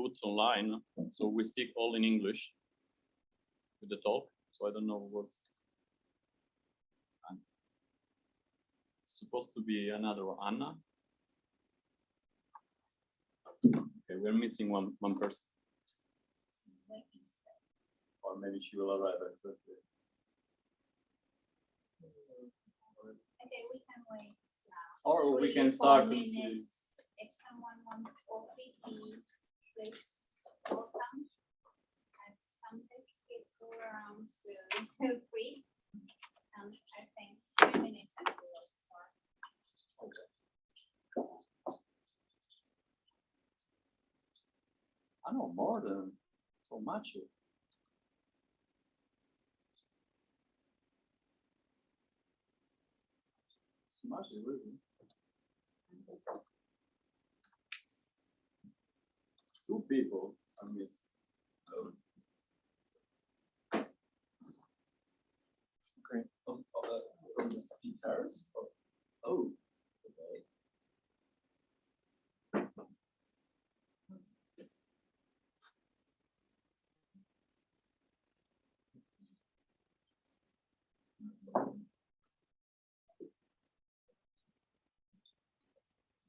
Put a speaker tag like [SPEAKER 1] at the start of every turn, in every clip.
[SPEAKER 1] put online, so we stick all in English with the talk. So I don't know what's supposed to be another one. Anna. Okay, we're missing one person. Or maybe she will arrive at that.
[SPEAKER 2] Okay, we can wait now.
[SPEAKER 1] Or we can start.
[SPEAKER 2] If someone wants coffee, please welcome. And some biscuits all around, so feel free. And I think 3 minutes until we'll start.
[SPEAKER 1] Okay. I know more than so much. Much really. 2 people are missing. Oh. Okay. From the speakers. Oh. Okay.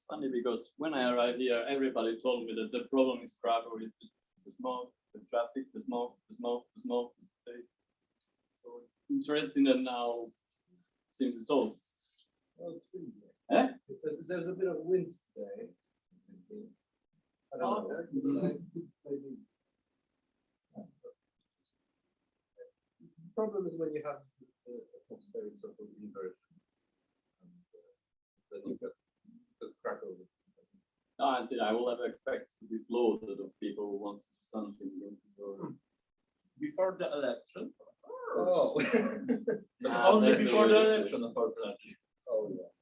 [SPEAKER 1] Funny because when I arrived here, everybody told me that the problem is Krakow is the smog, the traffic, the smog. So it's interesting that now seems solved.
[SPEAKER 3] Well, it's windy.
[SPEAKER 1] Eh?
[SPEAKER 3] There's a bit of wind today. I don't know. Maybe. The problem is when you have the atmospheric sort of inversion, and then you get. Because Krakow.
[SPEAKER 1] I will have expected this load of people who want to do something before the election.
[SPEAKER 3] Oh,
[SPEAKER 4] but only before the election, unfortunately.
[SPEAKER 3] Oh yeah.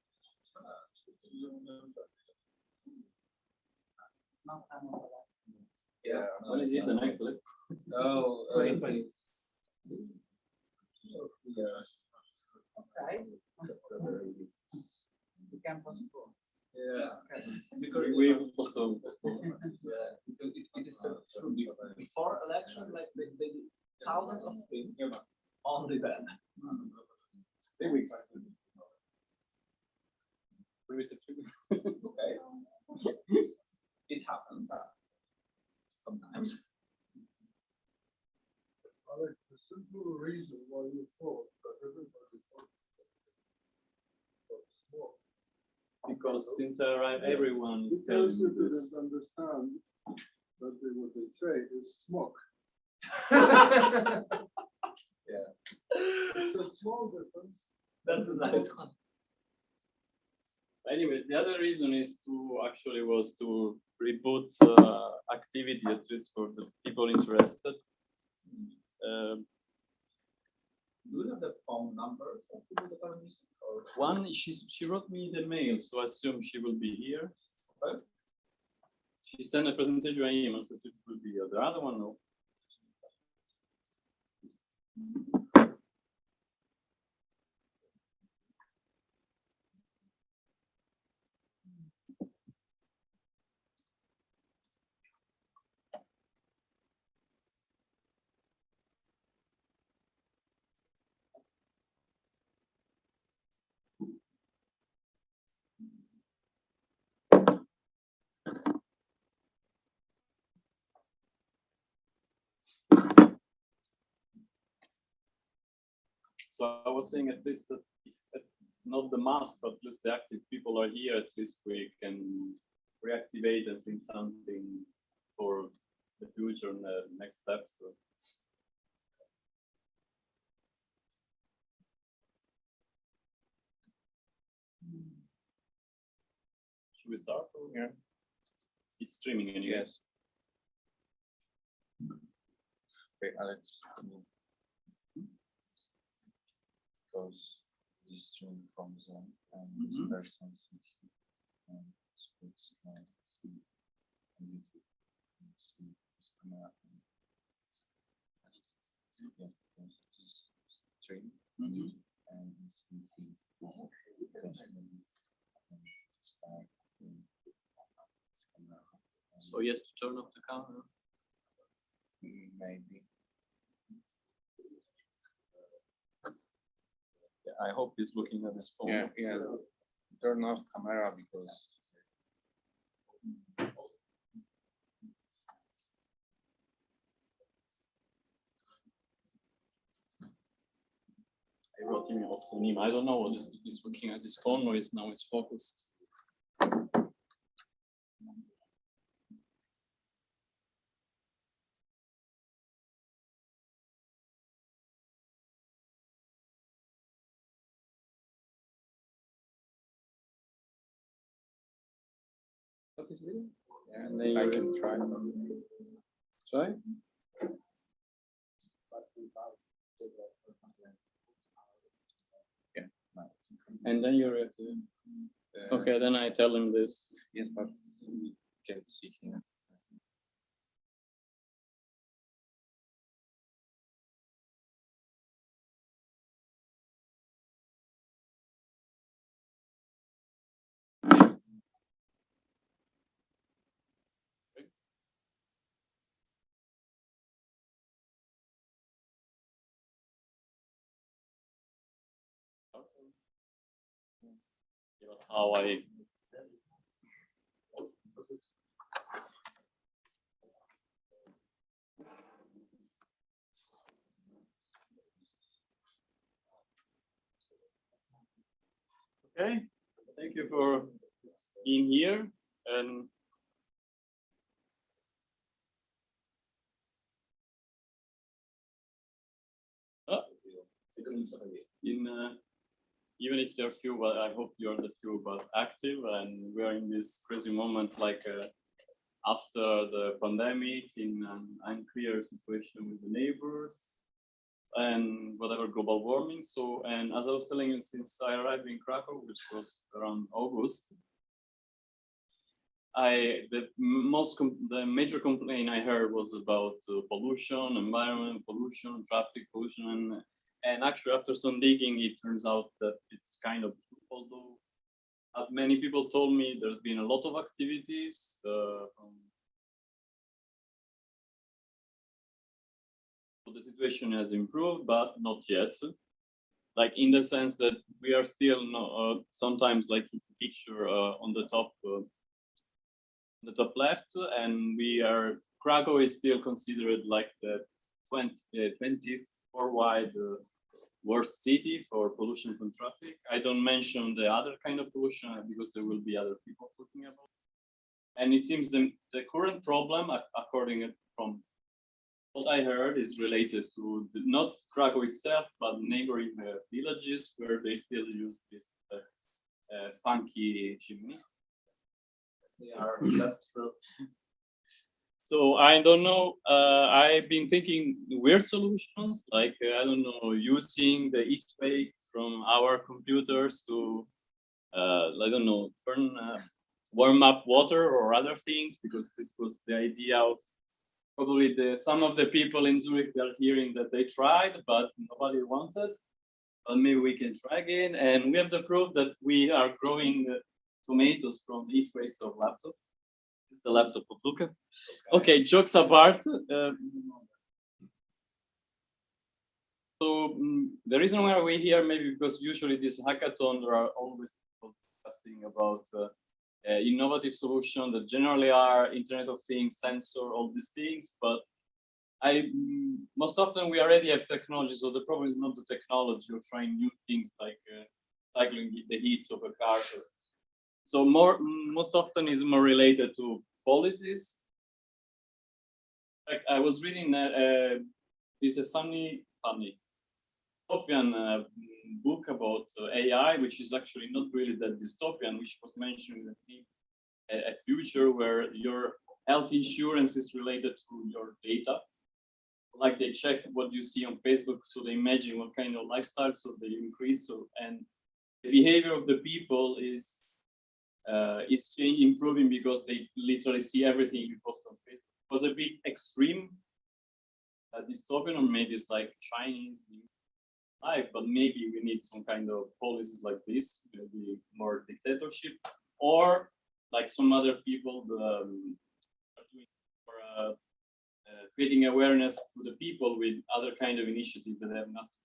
[SPEAKER 3] Yeah.
[SPEAKER 1] When is it the next election?
[SPEAKER 3] Oh, 2020.
[SPEAKER 4] Yes.
[SPEAKER 5] Okay. We can postpone.
[SPEAKER 3] Yeah.
[SPEAKER 1] Because we postpone.
[SPEAKER 3] Yeah. Because it is true. Before election, like they did thousands of things. Only then.
[SPEAKER 1] 3 weeks. 3 weeks.
[SPEAKER 3] Okay. It happens. Sometimes.
[SPEAKER 6] Alex, the simple reason why you thought that everybody thought smog.
[SPEAKER 1] Because since I arrived, everyone is
[SPEAKER 6] Because
[SPEAKER 1] telling
[SPEAKER 6] you
[SPEAKER 1] me this.
[SPEAKER 6] didn't understand that what they say is smog.
[SPEAKER 3] Yeah.
[SPEAKER 6] It's a small difference.
[SPEAKER 3] That's a nice one.
[SPEAKER 1] Anyway, the other reason is was to reboot activity, at least for the people interested.
[SPEAKER 3] Do you have the phone numbers of people that are missing? Or?
[SPEAKER 1] One, she wrote me the mail, so I assume she will be here.
[SPEAKER 3] Okay.
[SPEAKER 1] She sent a presentation by email, so she will be here. The other one, no. So I was saying at least that if not the mass, but at least the active people are here, at least we can reactivate and think something for the future and the next steps. So. Should we start? Yeah. It's streaming anyway.
[SPEAKER 4] Yes. Okay, Alex. Because this stream comes on and this person sits here and speaks and see on YouTube and see this camera. Yes, because this stream and see his start this camera.
[SPEAKER 1] So So yes, to turn off the camera.
[SPEAKER 4] Maybe.
[SPEAKER 1] Yeah, I hope he's looking at his phone.
[SPEAKER 4] Yeah, yeah. Turn off camera because
[SPEAKER 1] I wrote him also name. I don't know what is he's looking at his phone or is now it's focused. Stop his video?
[SPEAKER 4] yeah,
[SPEAKER 1] And then
[SPEAKER 4] I
[SPEAKER 1] you
[SPEAKER 4] can try.
[SPEAKER 1] try.
[SPEAKER 4] Yeah. No, it's okay.
[SPEAKER 1] And then you react to it. Okay, then I tell him this.
[SPEAKER 4] Yes, but we can't see him.
[SPEAKER 1] How I okay. Thank you for being here and even if there are few, but I hope you're the few, but active, and we are in this crazy moment, like after the pandemic, in an unclear situation with the neighbors, and whatever global warming. So, and as I was telling you, since I arrived in Krakow, which was around August, the major complaint I heard was about pollution, environment pollution, traffic pollution, and actually after some digging, it turns out that it's kind of true. Although, as many people told me, there's been a lot of activities so the situation has improved, but not yet. Like in the sense that we are still sometimes like in the picture on the top left, and Krakow is still considered like the 20th worldwide worst city for pollution from traffic. I don't mention the other kind of pollution because there will be other people talking about. And it seems the current problem, according from what I heard, is related to not Krakow itself, but neighboring villages where they still use this funky chimney. That's true. So I don't know. I've been thinking weird solutions, like I don't know, using the heat waste from our computers to, I don't know, warm up water or other things, because this was the idea of probably some of the people in Zurich. They're hearing that they tried, but nobody wanted. But maybe we can try again. And we have the proof that we are growing tomatoes from heat waste of laptop. This is the laptop of Luca. Okay, jokes apart. The reason why we're here, maybe because usually this hackathon, there are always people discussing about innovative solutions that generally are Internet of Things, sensor, all these things. But most often we already have technology, so the problem is not the technology or trying new things like cycling the heat of a car. So most often is more related to policies. Like I was reading is a funny dystopian book about AI, which is actually not really that dystopian, which was mentioning a future where your health insurance is related to your data. Like they check what you see on Facebook, so they imagine what kind of lifestyle, so they increase. And the behavior of the people is improving because they literally see everything you post on Facebook. It was a bit extreme, dystopian, or maybe it's like Chinese life, but maybe we need some kind of policies like this, maybe more dictatorship, or like some other people creating awareness to the people with other kind of initiatives that have nothing.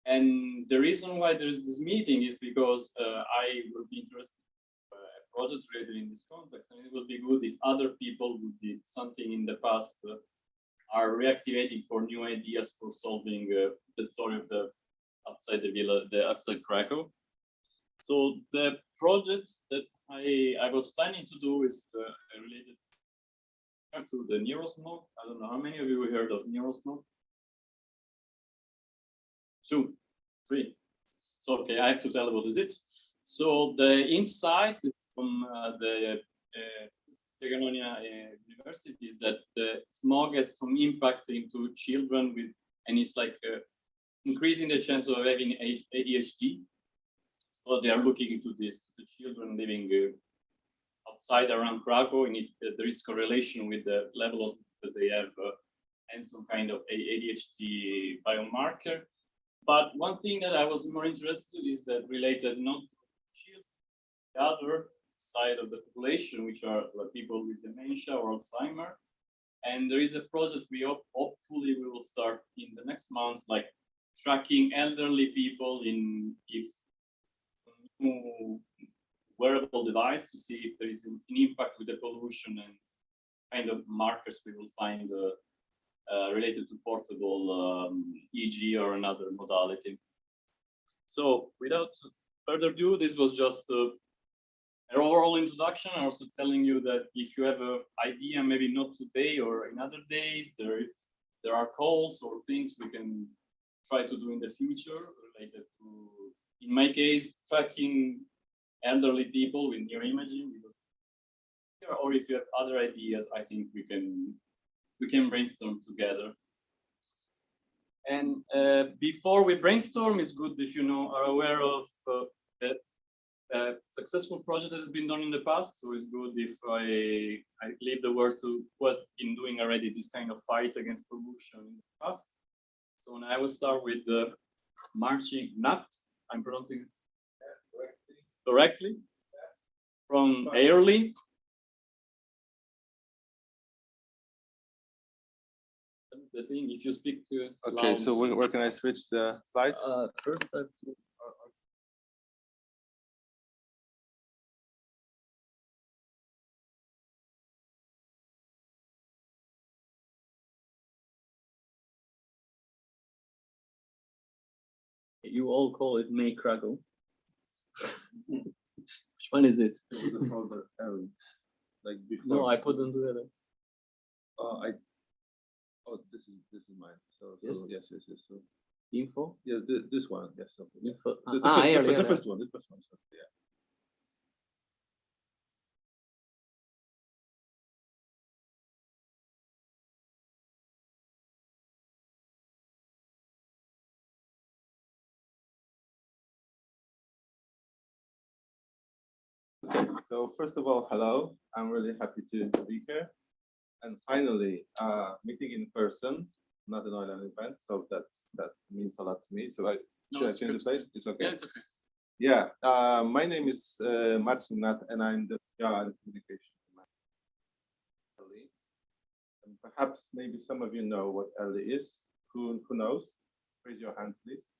[SPEAKER 1] And the reason why there is this meeting is because I will be interested in a project related in this context, and it will be good if other people who did something in the past are reactivating for new ideas for solving the story of the outside the villa, the outside Krakow. So the project that I was planning to do is related to the neurosmog. I don't know how many of you heard of neurosmog. 2, 3. So okay, I have to tell about it. So the insight is from the University is that the smog has some impact into children with, and it's like increasing the chance of having ADHD. So they are looking into this, the children living outside around Krakow, and if there is correlation with the levels that they have and some kind of ADHD biomarker. But one thing that I was more interested in is that related not to children, the other side of the population, which are people with dementia or Alzheimer. And there is a project we hopefully we will start in the next months, like tracking elderly people in if new wearable device to see if there is an impact with the pollution and kind of markers we will find related to portable EG or another modality. So without further ado, this was just an overall introduction. Also telling you that if you have an idea, maybe not today or in other days, there are calls or things we can try to do in the future related to, in my case, tracking elderly people with neuroimaging. Or if you have other ideas, I think we can brainstorm together. And before we brainstorm, it's good if you are aware of a successful project that has been done in the past. So it's good if I leave the word to who has been doing already this kind of fight against pollution in the past. So I will start with the marching nut. I'm pronouncing correctly. From Airly. The thing, if you speak
[SPEAKER 7] okay,
[SPEAKER 1] loud,
[SPEAKER 7] so where can I switch the slide?
[SPEAKER 1] first I have to you all call it MakeKRK. Which one is it?
[SPEAKER 7] It was a folder early, like before.
[SPEAKER 1] No, I put them together.
[SPEAKER 7] Oh, this is mine. So
[SPEAKER 1] Yes?
[SPEAKER 7] yes. So
[SPEAKER 1] Info.
[SPEAKER 7] yes, this one. Yes. So, yeah.
[SPEAKER 1] Info.
[SPEAKER 7] The first one. So, yeah. Okay, so first of all, hello. I'm really happy to be here. And finally, meeting in person, not an online event. So that means a lot to me. So should I change the place? It's okay.
[SPEAKER 1] Yeah, it's okay.
[SPEAKER 7] Yeah, my name is Marcin Nat, and I'm the PR and communication manager. And perhaps maybe some of you know what early is. Who knows? Raise your hand, please.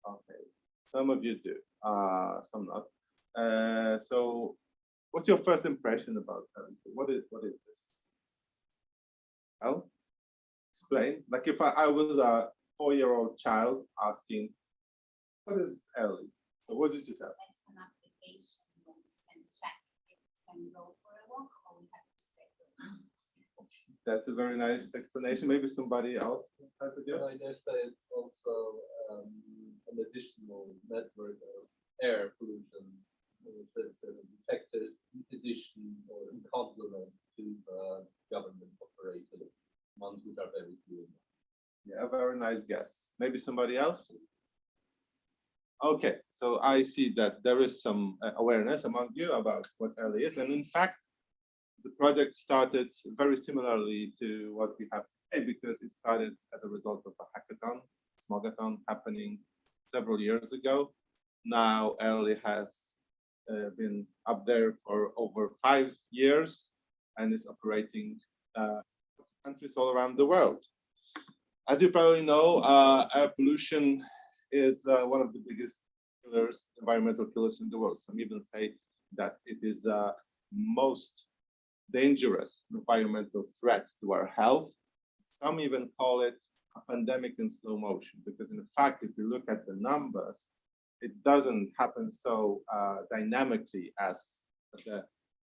[SPEAKER 7] Okay, some of you do, some not. So, what's your first impression about early? What is this? Well, explain. Like if I was a 4-year-old child asking, what is early? So what did you tell?
[SPEAKER 2] That's an application where you can check if you can go for a walk or we have to stay.
[SPEAKER 7] That's a very nice explanation. Maybe somebody else has a guess.
[SPEAKER 3] I guess that it's also an additional network of air pollution detectors in addition or in complement to government operated ones which are very clear.
[SPEAKER 7] Yeah, a very nice guess. Maybe somebody else? Okay, so I see that there is some awareness among you about what early is. And in fact, the project started very similarly to what we have today because it started as a result of a hackathon, Smogathon, happening several years ago. Now early has been up there for over 5 years. and is operating countries all around the world. As you probably know, air pollution is one of the biggest killers, environmental killers in the world. Some even say that it is most dangerous environmental threat to our health. Some even call it a pandemic in slow motion, because in fact, if you look at the numbers, it doesn't happen so dynamically as the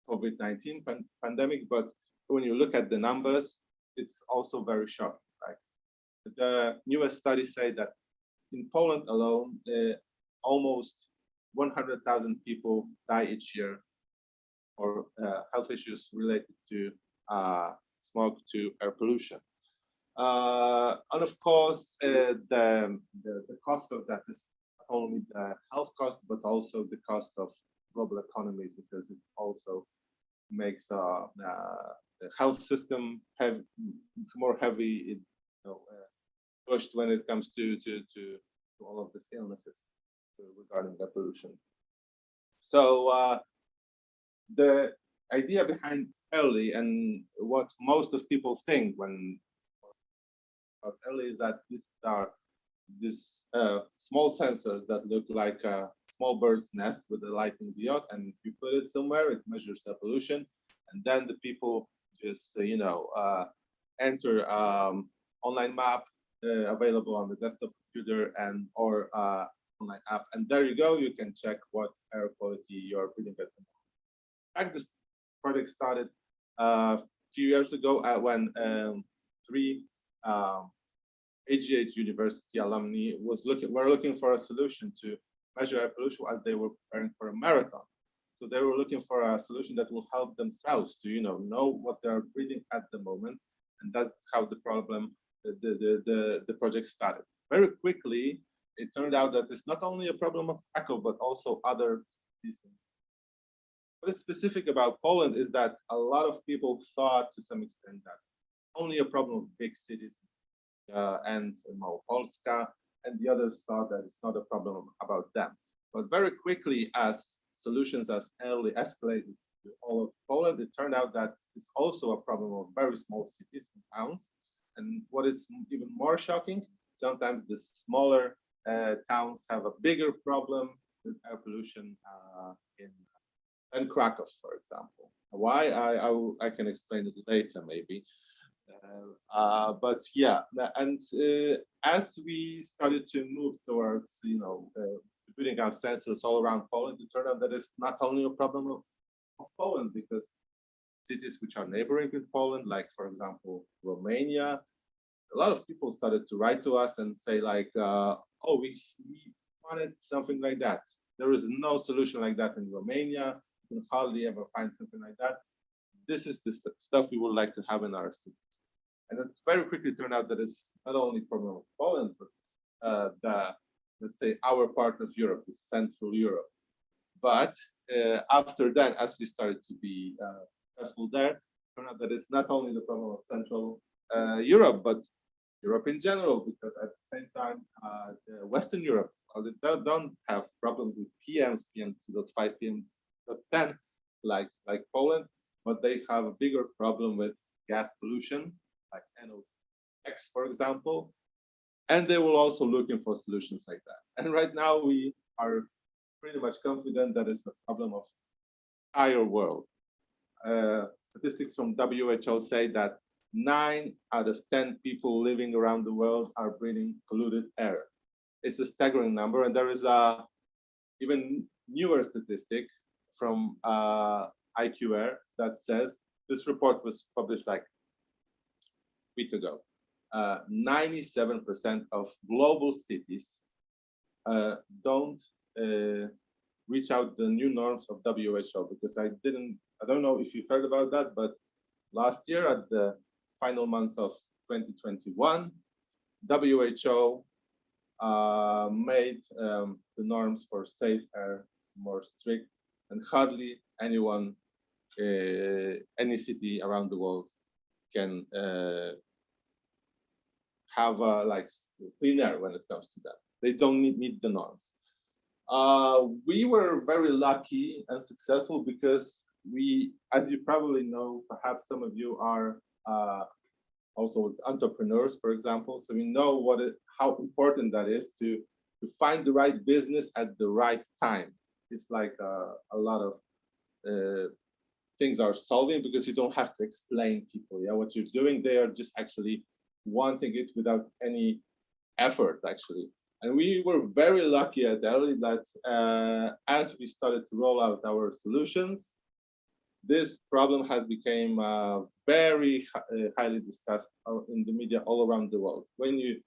[SPEAKER 7] COVID-19 pandemic, but when you look at the numbers, it's also very shocking, right? The newest studies say that in Poland alone, almost 100,000 people die each year for health issues related to smog, to air pollution. And of course, the cost of that is not only the health cost, but also the cost of global economies, because it also makes the health system more heavy, pushed when it comes to all of these illnesses regarding air pollution. So the idea behind early, and what most of people think when about early, is that these small sensors that look like a small bird's nest with a lightning diode, and if you put it somewhere, it measures the pollution, and then the people just enter online map available on the desktop computer and or online app, and there you go. You can check what air quality you're breathing at. In fact, this project started a few years ago when three AGH University alumni were looking for a solution to measure air pollution as they were preparing for a marathon. So they were looking for a solution that will help themselves to know what they're breathing at the moment, and that's how the project started. Very quickly, it turned out that it's not only a problem of Krakow, but also other cities. What is specific about Poland is that a lot of people thought to some extent that only a problem of big cities and Małopolska, and the others thought that it's not a problem about them. But very quickly, as solutions as early escalated to all of Poland, it turned out that it's also a problem of very small cities and towns. And what is even more shocking, sometimes the smaller towns have a bigger problem with air pollution than Krakow, for example. Why? I can explain it later, maybe. But yeah, and as we started to move towards, putting our sensors all around Poland, it turned out that it's not only a problem of Poland, because cities which are neighboring with Poland, like for example Romania, a lot of people started to write to us and say like, oh, we wanted something like that. There is no solution like that in Romania. You can hardly ever find something like that. This is the stuff we would like to have in our cities. And it very quickly turned out that it's not only a problem of Poland, but let's say our part of Europe is Central Europe. But after that, as we started to be successful there, it turned out that it's not only the problem of Central Europe, but Europe in general, because at the same time, Western Europe, they don't have problems with PMs, PM2.5, PM10, like Poland, but they have a bigger problem with gas pollution, like NOx, for example, and they will also looking for solutions like that. And right now we are pretty much confident that it's a problem of the entire world. Statistics from WHO say that 9 out of 10 people living around the world are breathing polluted air. It's a staggering number, and there is a even newer statistic from IQR that says, this report was published like a week ago, 97% of global cities don't reach out the new norms of WHO, because I don't know if you heard about that, but last year at the final months of 2021, WHO made the norms for safe air more strict, and hardly anyone, any city around the world can have like clean air when it comes to that. They don't meet the norms. We were very lucky and successful because we, as you probably know, perhaps some of you are also entrepreneurs, for example. So we know how important that is to find the right business at the right time. It's like a lot of things are solving because you don't have to explain people. Yeah, what you're doing, they are just actually wanting it without any effort, actually. And we were very lucky at early that as we started to roll out our solutions, this problem has become very highly discussed in the media all around the world. When you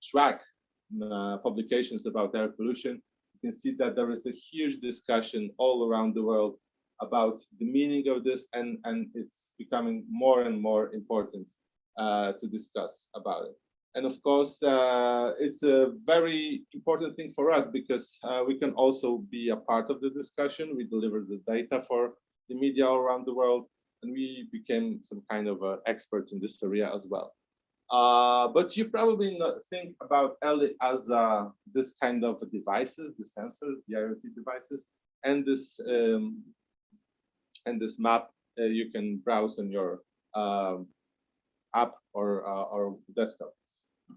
[SPEAKER 7] track publications about air pollution, you can see that there is a huge discussion all around the world about the meaning of this, and it's becoming more and more important to discuss about it. And of course, it's a very important thing for us because we can also be a part of the discussion. We deliver the data for the media all around the world, and we became some kind of experts in this area as well. But you probably not think about ELI as this kind of devices, the sensors, the IoT devices, and this map you can browse on your app or desktop.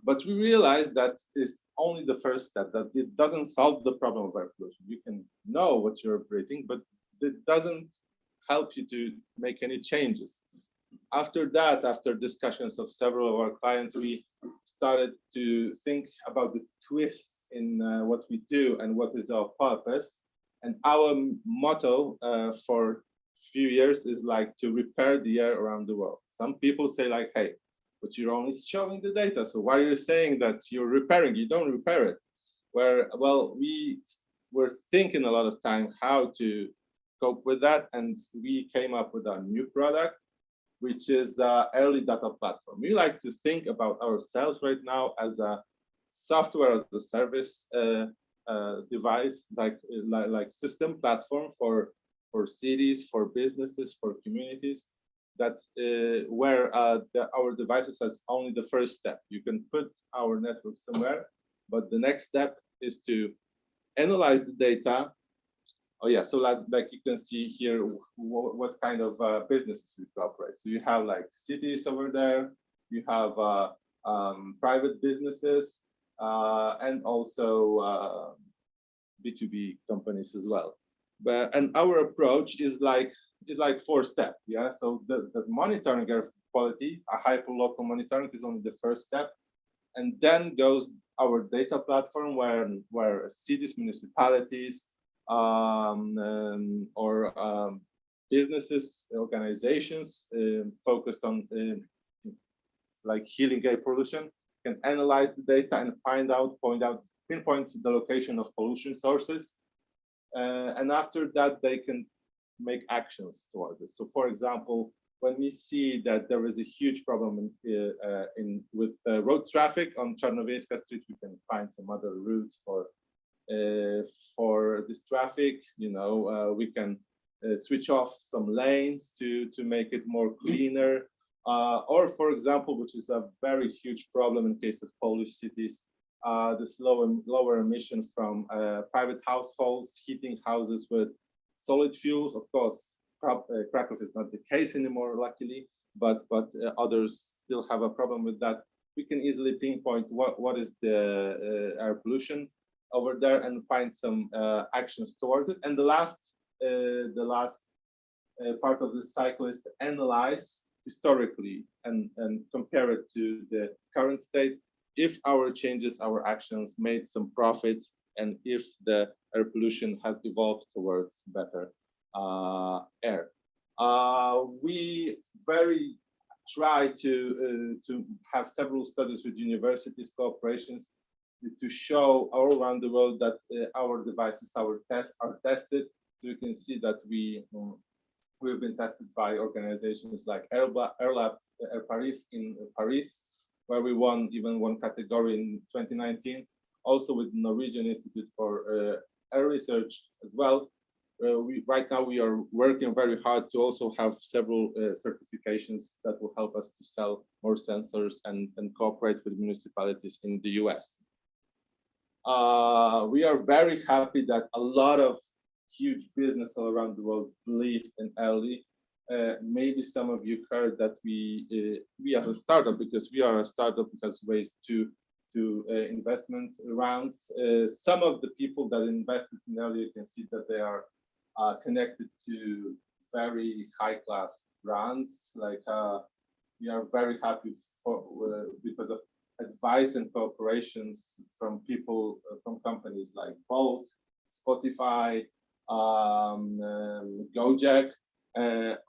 [SPEAKER 7] But we realized that is only the first step, that it doesn't solve the problem of air pollution. You can know what you're operating, but it doesn't help you to make any changes. After that, after discussions of several of our clients, we started to think about the twist in what we do and what is our purpose. And our motto for a few years is like to repair the air around the world. Some people say like, hey, but you're only showing the data. So why are you saying that you're repairing? You don't repair it. Well, we were thinking a lot of time how to cope with that. And we came up with a new product, which is early data platform. We like to think about ourselves right now as a software as a service device, like system platform for cities, for businesses, for communities, that where our devices as only the first step. You can put our network somewhere, but the next step is to analyze the data. Oh yeah, so like you can see here what kind of businesses we operate. So you have like cities over there, you have private businesses, and also B2B companies as well. And our approach is like 4-step. Yeah, so the monitoring air quality, a hyperlocal monitoring is only the first step, and then goes our data platform where cities, municipalities, or businesses, organizations focused on like healing air pollution can analyze the data and pinpoint the location of pollution sources. And after that, they can make actions towards it. So for example, when we see that there is a huge problem with road traffic on Czarnowiejska Street, we can find some other routes for this traffic. You know, we can switch off some lanes to make it more cleaner. Or for example, which is a very huge problem in case of Polish cities, this lower emission from private households heating houses with solid fuels. Of course, Krakow is not the case anymore, luckily, but others still have a problem with that. We can easily pinpoint what is the air pollution over there and find some actions towards it. And the last part of this cycle is to analyze historically and compare it to the current state, if our changes, our actions made some profits, and if the air pollution has evolved towards better air. We very try to have several studies with universities, cooperations, to show all around the world that our devices, our tests are tested. So you can see that we've been tested by organizations like Air Paris in Paris, where we won even one category in 2019. Also with Norwegian Institute for Air Research as well. Right now we are working very hard to also have several certifications that will help us to sell more sensors and cooperate with municipalities in the US. We are very happy that a lot of huge business all around the world believe in early. Maybe some of you heard that we as a startup, because we are a startup, has raised two investment rounds. Some of the people that invested in early, you can see that they are connected to very high-class brands. Like we are very happy because of advice and cooperations from people from companies like Bolt, Spotify, Gojek.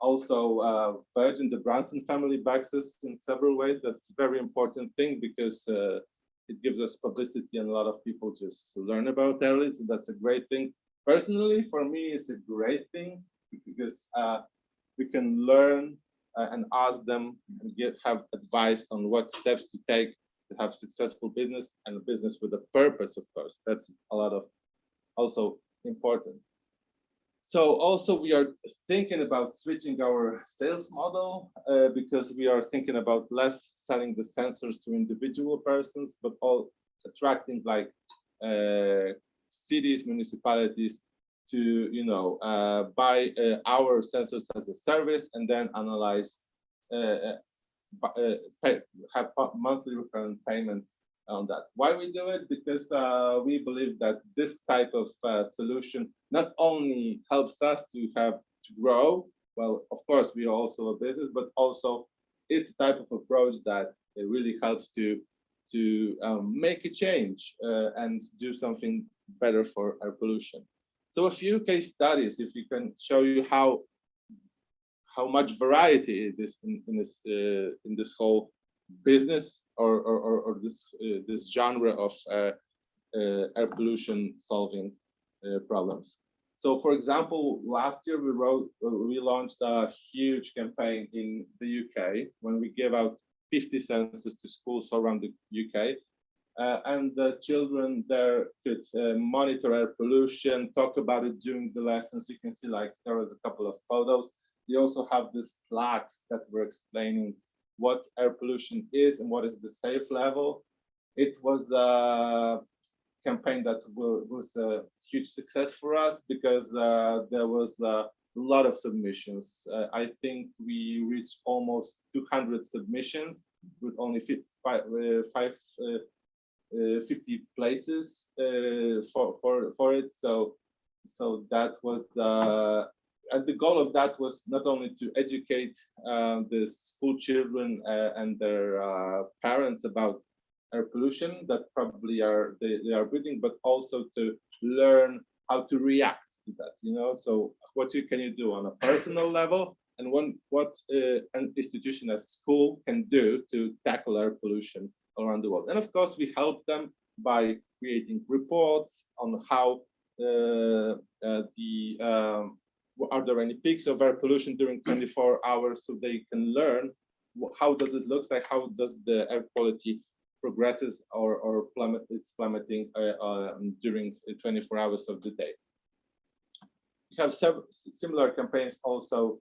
[SPEAKER 7] Also, Virgin, the Branson family backs us in several ways. That's a very important thing because it gives us publicity and a lot of people just learn about early. So that's a great thing. Personally, for me, it's a great thing because we can learn and ask them and have advice on what steps to take to have successful business and a business with a purpose, of course. That's a lot of also important. So also we are thinking about switching our sales model because we are thinking about less selling the sensors to individual persons, but all attracting like cities, municipalities to, you know, buy our sensors as a service and then analyze, have monthly recurrent payments on that. Why we do it? Because we believe that this type of solution not only helps us to grow, well, of course, we are also a business, but also it's a type of approach that it really helps to make a change and do something better for air pollution. So a few case studies, if you can show you how much variety it is in this whole business or this genre of air pollution solving problems. So, for example, last year we launched a huge campaign in the UK when we gave out 50 sensors to schools around the UK, and the children there could monitor air pollution, talk about it during the lessons. You can see, like, there was a couple of photos. We also have these plaques that were explaining what air pollution is and what is the safe level. It was a campaign that was a huge success for us because there was a lot of submissions. I think we reached almost 200 submissions with only 50 places for it. So that was and the goal of that was not only to educate the school children and their parents about air pollution that probably they are breathing, but also to learn how to react to that. You know, so what can you do on a personal level, and what an institution as school can do to tackle air pollution around the world. And of course, we help them by creating reports on how are there any peaks of air pollution during 24 hours, so they can learn how does it look like, how does the air quality progresses or is plummeting during 24 hours of the day. We have several similar campaigns also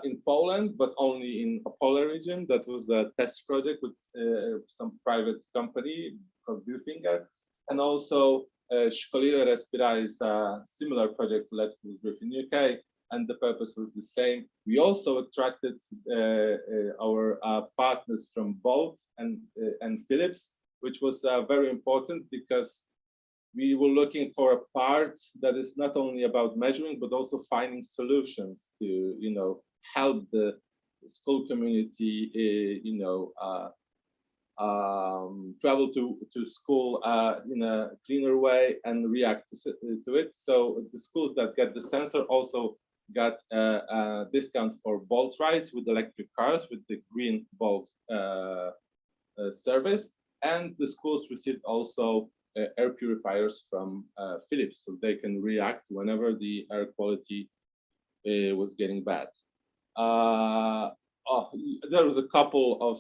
[SPEAKER 7] in Poland, but only in Opole region. That was a test project with some private company called Viewfinger, and also Szkolile Respira is a similar project to Let's Breathe in UK, and the purpose was the same. We also attracted our partners from Bolt and Philips, which was very important because we were looking for a part that is not only about measuring, but also finding solutions to, you know, help the school community, you know, travel to school in a cleaner way and react to it. So the schools that get the sensor also got a discount for Bolt rides with electric cars with the green Bolt service, and the schools received also air purifiers from Philips, so they can react whenever the air quality was getting bad. There was a couple of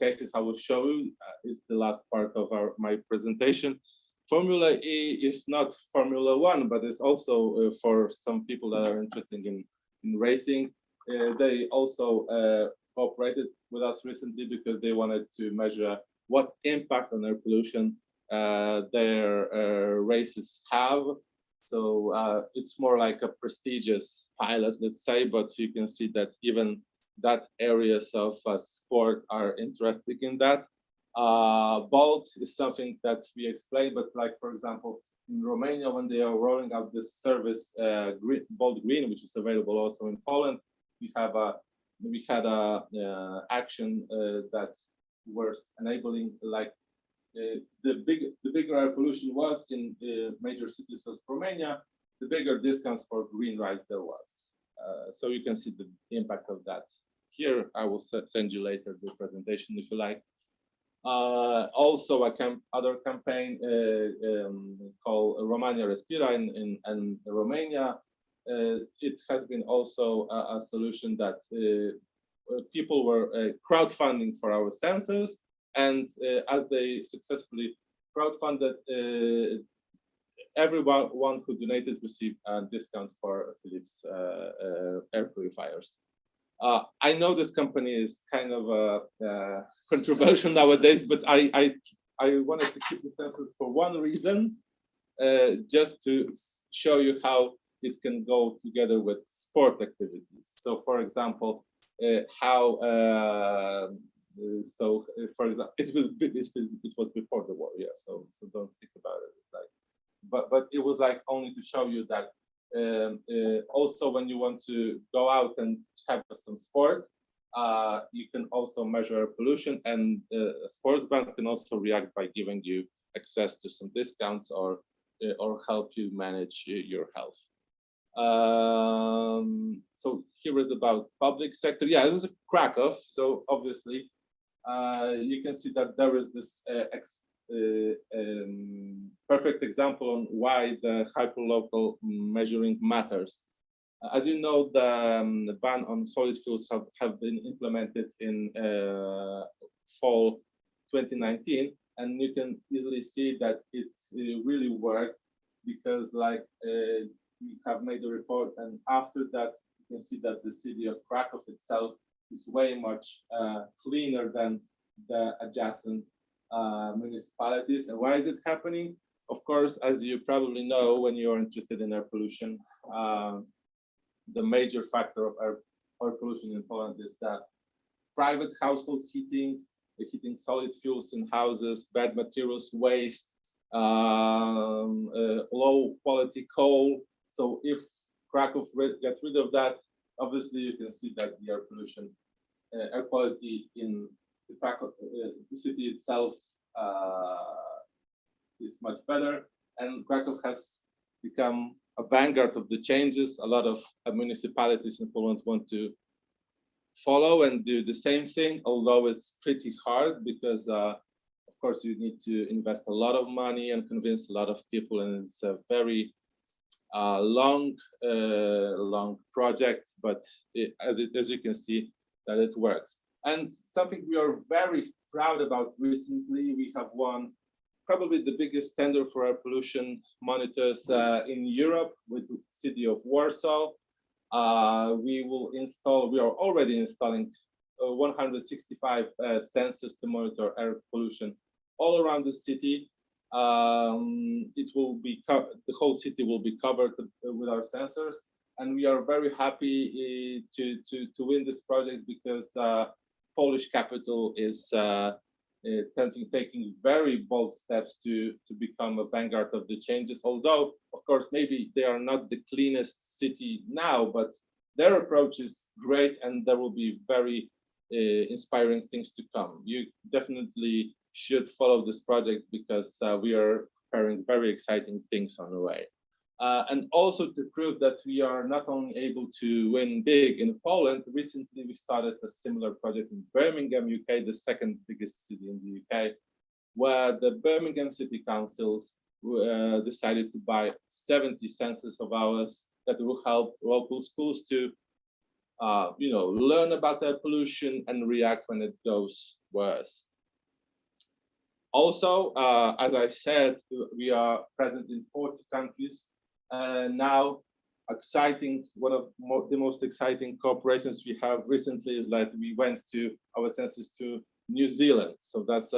[SPEAKER 7] cases I will show you. Is the last part of my presentation. Formula E is not Formula One, but it's also for some people that are interested in racing. They also cooperated with us recently because they wanted to measure what impact on air pollution their races have. So it's more like a prestigious pilot, let's say, but you can see that even that areas of sport are interested in that. Bold is something that we explain, but like, for example, in Romania, when they are rolling out this service, Bold Green, which is available also in Poland, we had a action that was enabling, like, the bigger air pollution was in major cities of Romania, the bigger discounts for green rides there was. So you can see the impact of that. Here, I will send you later the presentation if you like. Also, other campaign called Romania Respira in Romania. It has been also a solution that people were crowdfunding for our sensors, and as they successfully crowdfunded, everyone who donated received a discount for Philips air purifiers. I know this company is kind of controversial nowadays, but I wanted to keep the sensors for one reason, just to show you how it can go together with sport activities. So, for example, for example, it was before the war, yeah. So don't think about it like, but it was like only to show you that also when you want to go out and have some sport, you can also measure pollution, and sports brand can also react by giving you access to some discounts or help you manage your health. So here is about public sector. Yeah, this is Krakow. So obviously, you can see that there is this perfect example on why the hyperlocal measuring matters. As you know, the ban on solid fuels have been implemented in fall 2019, and you can easily see that it really worked, because like we have made a report, and after that you can see that the city of Kraków itself is way much cleaner than the adjacent municipalities. And why is it happening? Of course, as you probably know, when you're interested in air pollution, the major factor of air pollution in Poland is that private household heating, heating solid fuels in houses, bad materials, waste, low quality coal. So if Kraków get rid of that, obviously you can see that the air pollution, air quality in the Krakow, the city itself is much better, and Kraków has become a vanguard of the changes. A lot of municipalities in Poland want to follow and do the same thing, although it's pretty hard because, of course, you need to invest a lot of money and convince a lot of people, and it's a very long project. But as you can see, that it works. And something we are very proud about recently, we have won probably the biggest tender for air pollution monitors in Europe with the city of Warsaw. We are already installing 165 sensors to monitor air pollution all around the city. It will be the whole city will be covered with our sensors, and we are very happy to win this project because Polish capital is taking very bold steps to become a vanguard of the changes. Although, of course, maybe they are not the cleanest city now, but their approach is great, and there will be very inspiring things to come. You definitely should follow this project because we are preparing very exciting things on the way. And also to prove that we are not only able to win big in Poland, recently we started a similar project in Birmingham, UK, the second biggest city in the UK, where the Birmingham City Councils decided to buy 70 sensors of ours that will help local schools to learn about air pollution and react when it goes worse. Also, as I said, we are present in 40 countries. Now, one of the most exciting cooperations we have recently is that we went to our sensors to New Zealand. So that's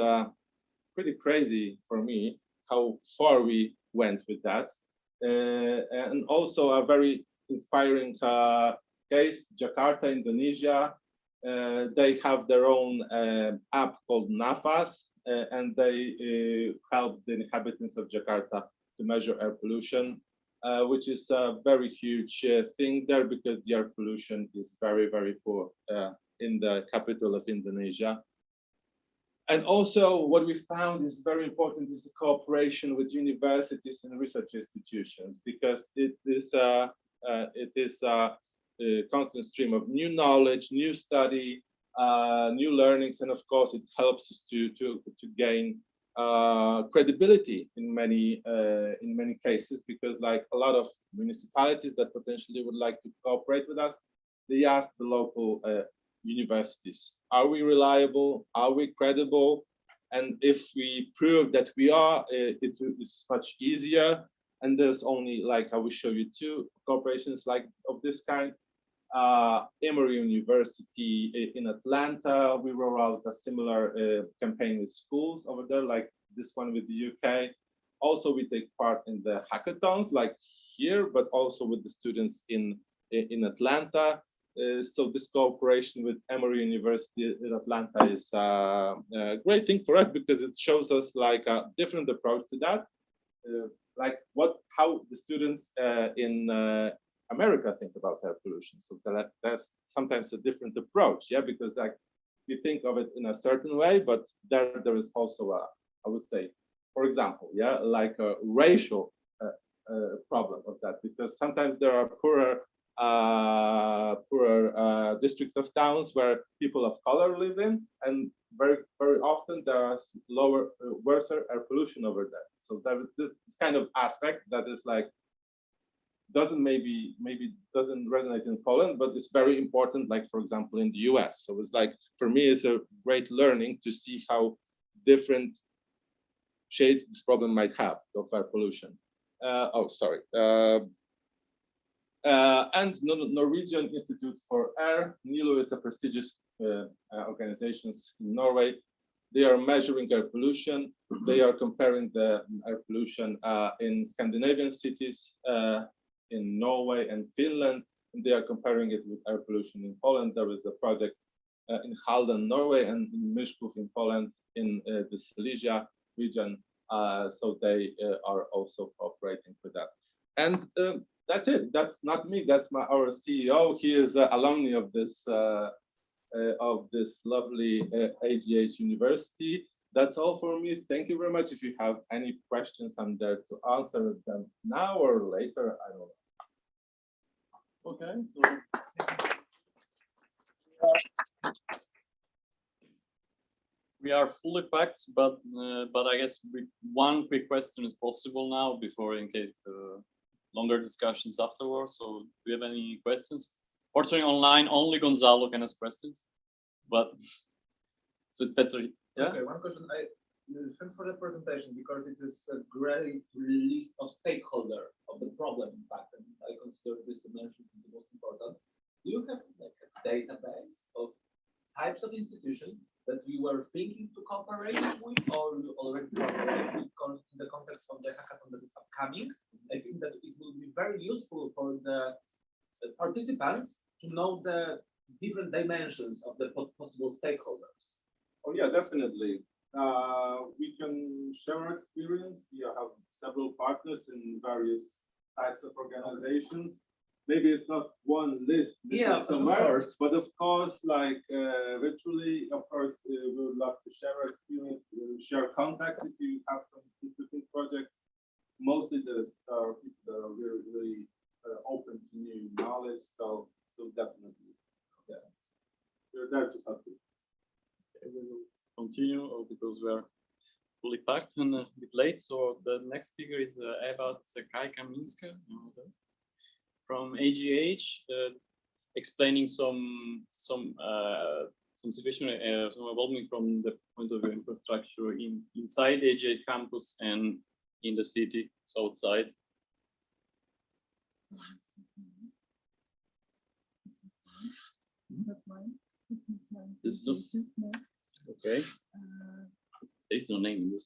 [SPEAKER 7] pretty crazy for me how far we went with that. and also a very inspiring case, Jakarta, Indonesia. They have their own app called Nafas, and they help the inhabitants of Jakarta to measure air pollution, which is a very huge thing there because the air pollution is very, very poor in the capital of Indonesia. And also what we found is very important is the cooperation with universities and research institutions, because it is a constant stream of new knowledge, new study, new learnings, and of course it helps us to gain credibility in many cases, because like a lot of municipalities that potentially would like to cooperate with us, they ask the local universities, are we reliable? Are we credible? And if we prove that we are, it's much easier. And there's only, like I will show you two corporations like of this kind. Emory University in Atlanta, we roll out a similar campaign with schools over there, like this one with the UK. Also, we take part in the hackathons, like here, but also with the students in Atlanta. So this cooperation with Emory University in Atlanta is a great thing for us because it shows us like a different approach to that, like how the students in America think about air pollution. So that's sometimes a different approach, yeah, because like we think of it in a certain way, but there is also a, I would say, for example, yeah, like a racial problem of that, because sometimes there are poorer districts of towns where people of color live in, and very often there are worse air pollution over there. So there is this kind of aspect that is like maybe doesn't resonate in Poland, but it's very important, like for example in the US. So it's like, for me, it's a great learning to see how different shades this problem might have of air pollution. And Norwegian Institute for Air, NILO, is a prestigious organization in Norway. They are measuring air pollution. They are comparing the air pollution in Scandinavian cities, in Norway and Finland. And they are comparing it with air pollution in Poland. There is a project in Halden, Norway, and in Myszków in Poland, in the Silesia region. So they are also cooperating with that. And that's it. That's not me. That's our CEO. He is alumni of this lovely AGH University. That's all for me. Thank you very much. If you have any questions, I'm there to answer them now or later. I don't know.
[SPEAKER 1] Okay, so we are fully packed, but I guess one quick question is possible now before, in case the longer discussions afterwards. So do you have any questions? Fortunately, online only Gonzalo can ask questions, but so it's better. Yeah.
[SPEAKER 3] Okay, one question. Thanks for the presentation, because it is a great list of stakeholders of the problem impact, and I consider this dimension the most important. Do you have like a database of types of institutions that you were thinking to cooperate with, or you already cooperate with in the context of the hackathon that is upcoming? I think that it will be very useful for the participants to know the different dimensions of the possible stakeholders.
[SPEAKER 7] Oh yeah, definitely. We can share our experience. We have several partners in various types of organizations. Maybe it's not one list,
[SPEAKER 3] Yeah, of course.
[SPEAKER 7] but of course, like virtually, of course, we would love to share our experience, share contacts if you have some interesting projects. Mostly there are people that are really, really open to new knowledge. So definitely, yeah, we're there to help you.
[SPEAKER 1] Okay, we will continue because we are fully packed and a bit late. So the next speaker is Eva Kaminska from AGH, explaining some situation evolving from the point of view of infrastructure inside AGH campus and in the city, so outside. This is not okay. There is no name in this.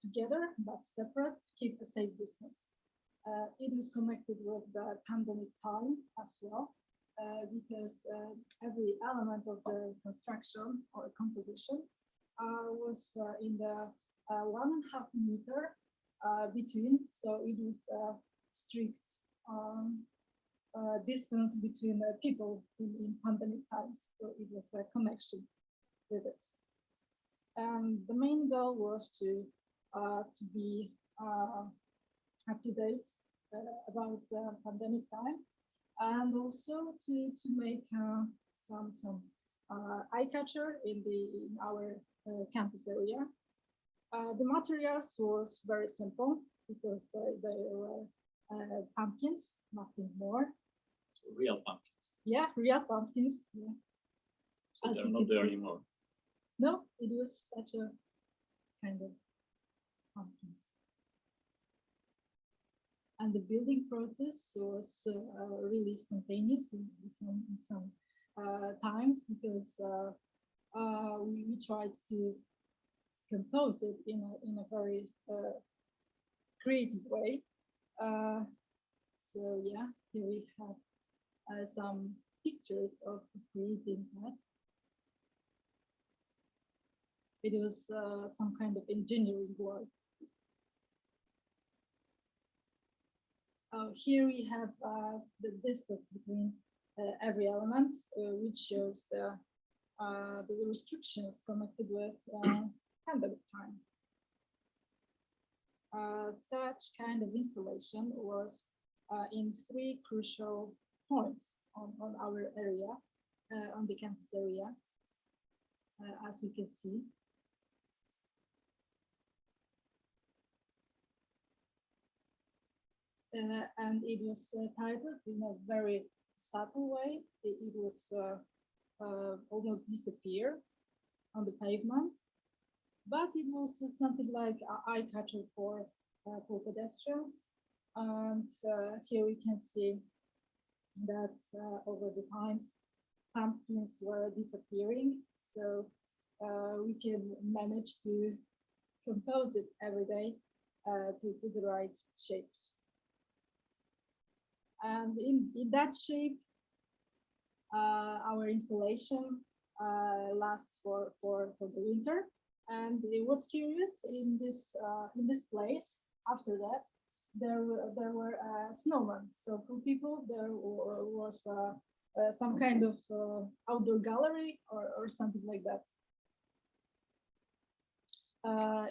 [SPEAKER 8] together but separate, keep a safe distance. It is connected with the pandemic time as well, because every element of the construction or composition was in the 1.5 meter between, so it was a strict distance between people in pandemic times, so it was a connection with it. And the main goal was to be up to date about pandemic time, and also to make some eye catcher in our campus area. The materials was very simple because they were pumpkins, nothing more.
[SPEAKER 1] Real pumpkins.
[SPEAKER 8] Yeah, real pumpkins. Yeah.
[SPEAKER 1] So
[SPEAKER 8] As
[SPEAKER 1] they're
[SPEAKER 8] you
[SPEAKER 1] not
[SPEAKER 8] can
[SPEAKER 1] there
[SPEAKER 8] see.
[SPEAKER 1] anymore.
[SPEAKER 8] No, it was such a kind of pumpkins. And the building process was really spontaneous in some times, because we tried to compose it in a very creative way. So yeah, here we have some pictures of creating that. It was some kind of engineering work. Here we have the distance between every element, which shows the restrictions connected with pandemic time. Such kind of installation was in 3 crucial points on our area, on the campus area, as you can see. And it was titled in a very subtle way. It was almost disappear on the pavement, but it was something like an eye catcher for pedestrians. And here we can see that over the times, pumpkins were disappearing. So we can manage to compose it every day to the right shapes. And in that shape, our installation lasts for the winter. And what's curious in this place, after that, there were snowmen. So for people, there was some kind of outdoor gallery or something like that.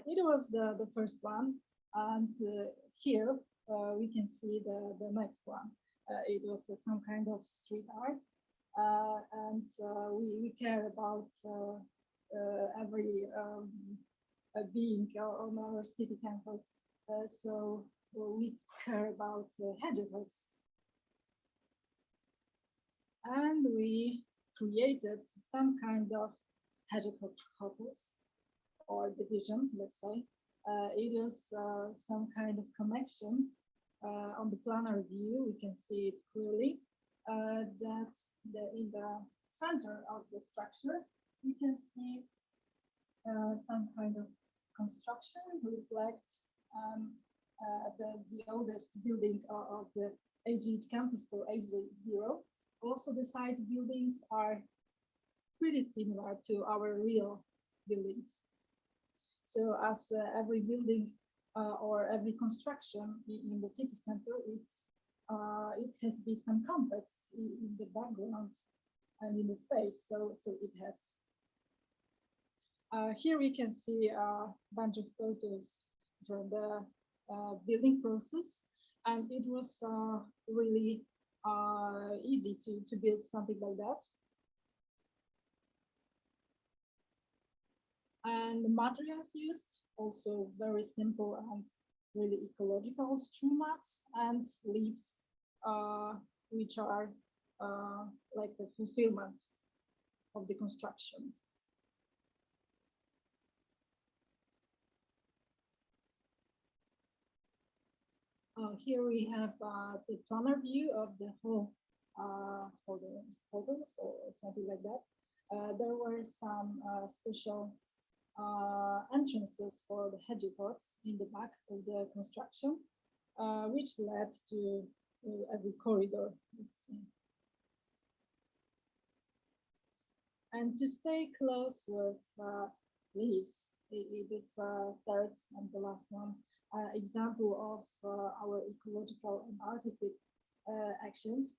[SPEAKER 8] It was the first one, and here we can see the next one. It was some kind of street art, and we care about every being on our city campus. So we care about hedgehogs. And we created some kind of hedgehog hotels or division, let's say. It is some kind of connection. On the planar view, we can see it clearly, that in the center of the structure, we can see some kind of construction reflect the oldest building of the AGH campus, so A0. Also, the side buildings are pretty similar to our real buildings. So as every building or every construction in the city center, it has be some context in the background and in the space. So it has. Here we can see a bunch of photos from the building process, and it was really easy to build something like that. And the materials used also very simple and really ecological straw mats and leaves, which are like the fulfillment of the construction. Here we have the planar view of the whole for the photos or something like that. There were some special entrances for the hedgehogs in the back of the construction, which led to every corridor. Let's see. And to stay close with leaves, it is third and the last one example of our ecological and artistic actions.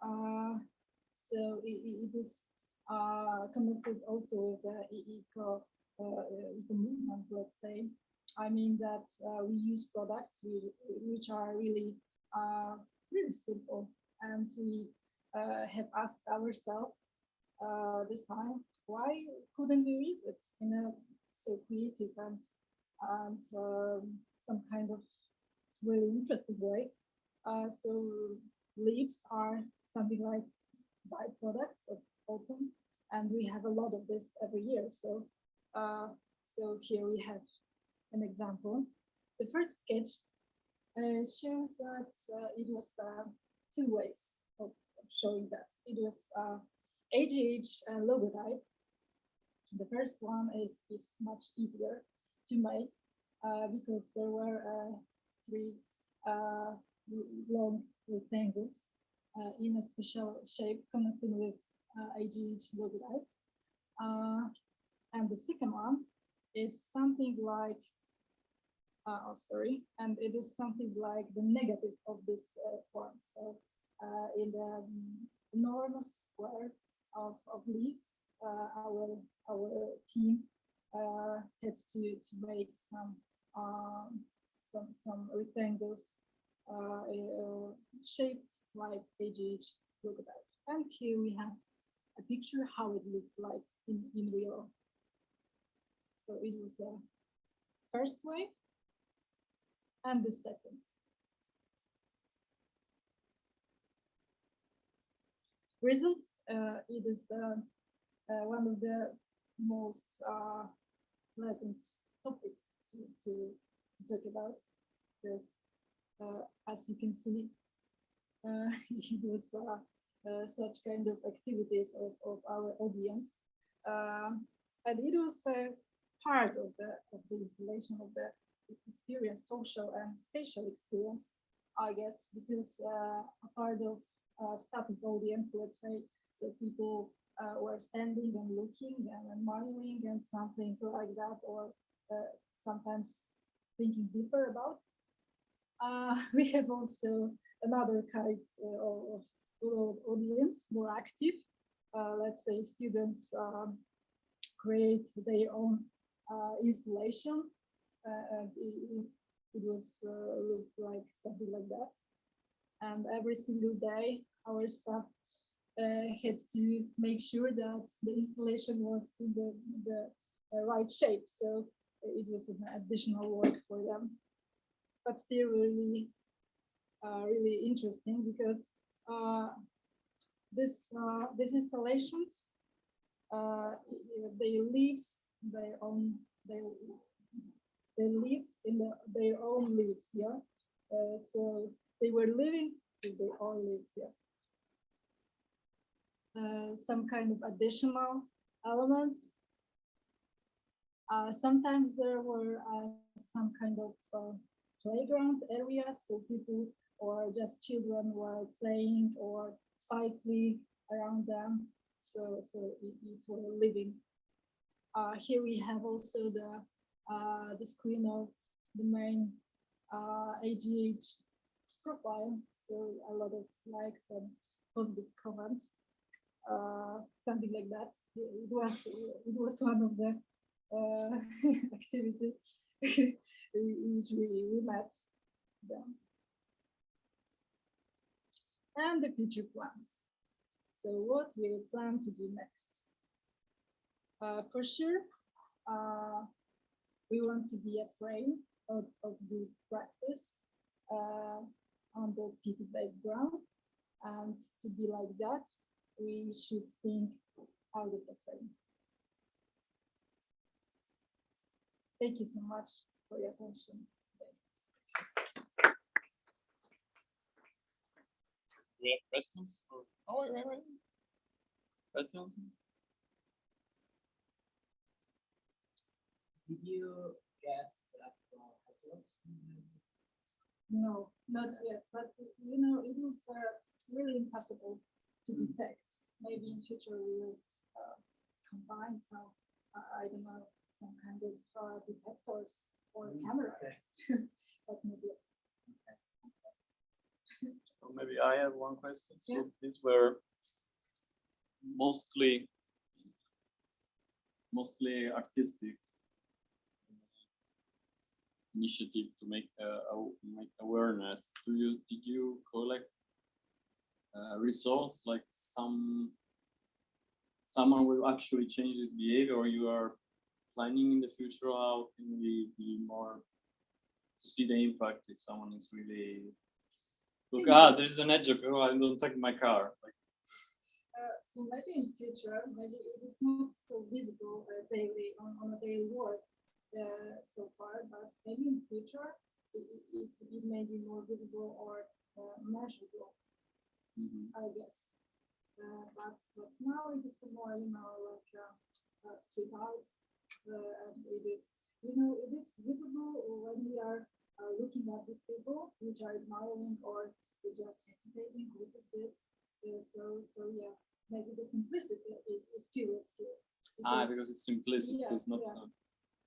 [SPEAKER 8] So it is connected also with the eco movement, let's say. I mean that we use products which are really really simple, and we have asked ourselves this time, why couldn't we use it in a so creative and some kind of really interesting way? So leaves are something like byproducts of autumn, and we have a lot of this every year. So so here we have an example. The first sketch shows that it was two ways of showing that. It was AGH logotype. The first one is much easier to make because there were three long rectangles in a special shape connected with AGH logotype. And the second one is something like, and it is something like the negative of this form. So in the enormous square of leaves, our team had to make some rectangles shaped like AGH logotype. And here we have a picture how it looked like in real. So it was the first way and the second. Results, it is the one of the most pleasant topics to talk about, because as you can see, it was such kind of activities of our audience, and it was part of the installation of the experience, social and spatial experience, I guess, because a part of static audience, let's say, so people were standing and looking and admiring and something like that, or sometimes thinking deeper about. We have also another kind of audience, more active. Let's say students create their own installation, and it was looked like something like that. And every single day, our staff had to make sure that the installation was in the right shape. So it was an additional work for them, but still really, really interesting, because these installations, they leaves their own, they lives in their own lives, yeah. So they were living with their own lives, yeah. Some kind of additional elements. Sometimes there were some kind of playground areas, so people or just children were playing or cycling around them. So it's were living. Here we have also the screen of the main AGH profile. So a lot of likes and positive comments, something like that. It was one of the activities in which we met them. And the future plans. So what we plan to do next? For sure, we want to be a frame of good practice on the city background, and to be like that, we should think out of the frame. Thank you so much for your attention today.
[SPEAKER 1] We have questions? Oh, wait. Questions?
[SPEAKER 5] Did you guess that heteros?
[SPEAKER 8] No, not yet, but you know, it is really impossible to detect. Maybe in future we will combine some, I don't know, some kind of detectors or cameras, but not yet.
[SPEAKER 1] So maybe I have one question. So
[SPEAKER 8] Yeah.
[SPEAKER 1] these were mostly artistic initiative to make awareness. Did you collect results like someone will actually change his behavior, or you are planning in the future how can we be more to see the impact if someone is really look, there is an edge of, oh, I don't take my car. Like,
[SPEAKER 8] So maybe in future, maybe it is not so visible daily on a daily work so far, but maybe in future it may be more visible or measurable, I guess. But now it is more, you know, like street art. And it is, you know, it is visible when we are looking at these people, which are admiring or just hesitating with the sit. So yeah, maybe the simplicity is curious here.
[SPEAKER 1] because it's simplicity,
[SPEAKER 8] Yeah,
[SPEAKER 1] it's not
[SPEAKER 8] yeah.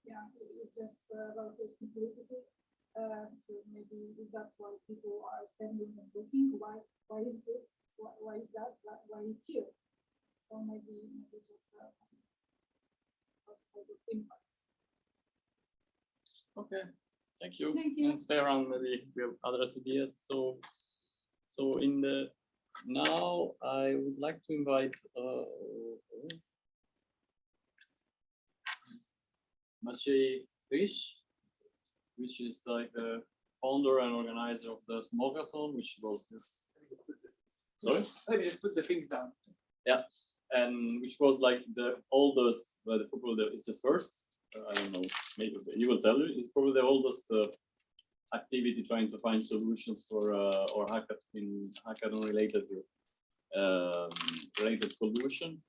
[SPEAKER 8] Yeah, it's just about the simplicity. So maybe that's why people are standing and looking. Why is this? Why is that? Why is here? So maybe just impact.
[SPEAKER 1] okay. Thank you.
[SPEAKER 8] Thank you.
[SPEAKER 1] And stay around, maybe we have other ideas. So in the now I would like to invite Maciej Fish, which is like the founder and organizer of the Smogathon, which was this. Sorry?
[SPEAKER 5] Let me just put the things down.
[SPEAKER 1] Yeah, and which was like the oldest, well, probably it's the first. I don't know. Maybe he will tell you. It's probably the oldest activity trying to find solutions for or hackathon related pollution.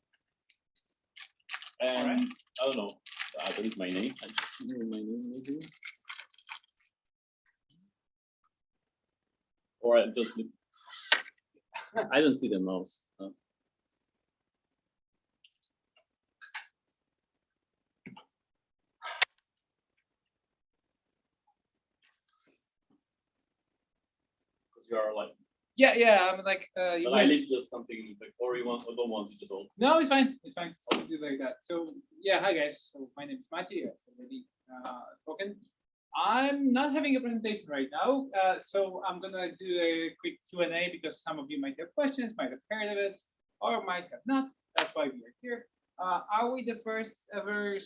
[SPEAKER 1] And
[SPEAKER 5] Alright.
[SPEAKER 1] I don't know. That is my name. I just knew my name maybe. Or I just I don't see the mouse. Because you are like,
[SPEAKER 5] Yeah, I'm like, you
[SPEAKER 1] but I
[SPEAKER 5] guys.
[SPEAKER 1] leave just something like, or you want, or don't want it at all.
[SPEAKER 5] No, it's fine. It's fine. I'll do like that. So yeah, hi guys. So my name is Maciej, as already spoken. I'm not having a presentation right now, so I'm gonna do a quick Q&A because some of you might have questions, might have heard of it, or might have not. That's why we are here. Are we the first ever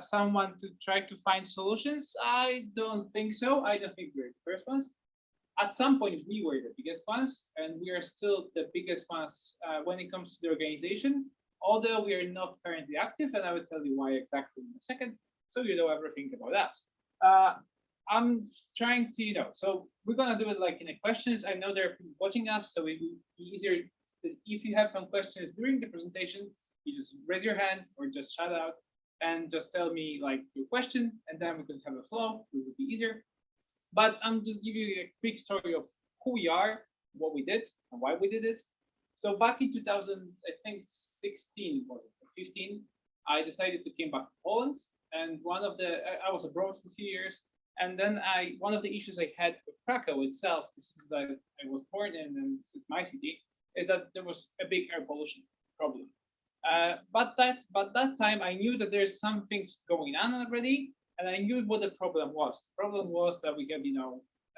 [SPEAKER 5] someone to try to find solutions? I don't think so. I don't think we're the first ones. At some point, we were the biggest ones, and we are still the biggest ones when it comes to the organization, although we are not currently active, and I will tell you why exactly in a second, so you know everything about that. I'm trying to, so we're gonna do it like in the questions. I know there are people watching us, so it will be easier if you have some questions during the presentation, you just raise your hand or just shout out and just tell me like your question, and then we can have a flow. It would be easier. But I'm just giving you a quick story of who we are, what we did, and why we did it. So back in 2000, I think 16 was it, or 15, I decided to came back to Poland, and I was abroad for a few years, and then one of the issues I had with Krakow itself, this is that I was born in, and it's my city, is that there was a big air pollution problem. But that time I knew that there's some things going on already, and I knew what the problem was. The problem was that we have,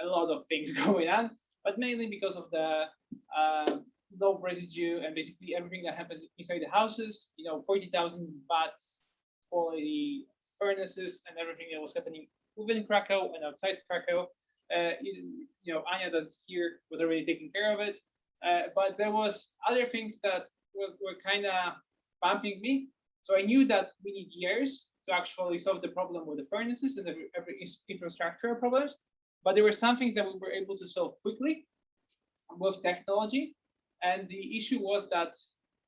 [SPEAKER 5] a lot of things going on, but mainly because of the low residue and basically everything that happens inside the houses. 40,000 watts quality furnaces and everything that was happening within Krakow and outside Krakow. Anya that's here was already taking care of it, but there was other things that were kind of bumping me. So I knew that we need years to actually solve the problem with the furnaces and every infrastructure problems. But there were some things that we were able to solve quickly with technology. And the issue was that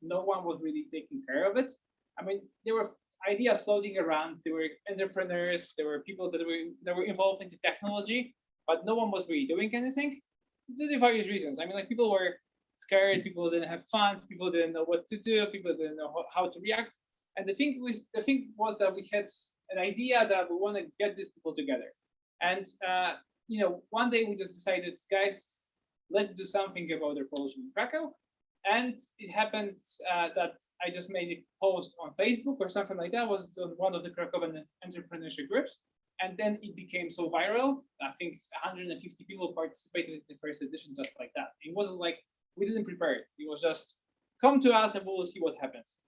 [SPEAKER 5] no one was really taking care of it. I mean, there were ideas floating around. There were entrepreneurs, there were people that were involved into technology, but no one was really doing anything due to various reasons. I mean, like people were scared, people didn't have funds, people didn't know what to do, people didn't know how to react. And the thing was that we had an idea that we want to get these people together. And one day we just decided, guys, let's do something about air pollution in Krakow. And it happened that I just made a post on Facebook or something like that, was on one of the Krakowian entrepreneurship groups. And then it became so viral. I think 150 people participated in the first edition just like that. It wasn't like we didn't prepare it. It was just come to us and we'll see what happens.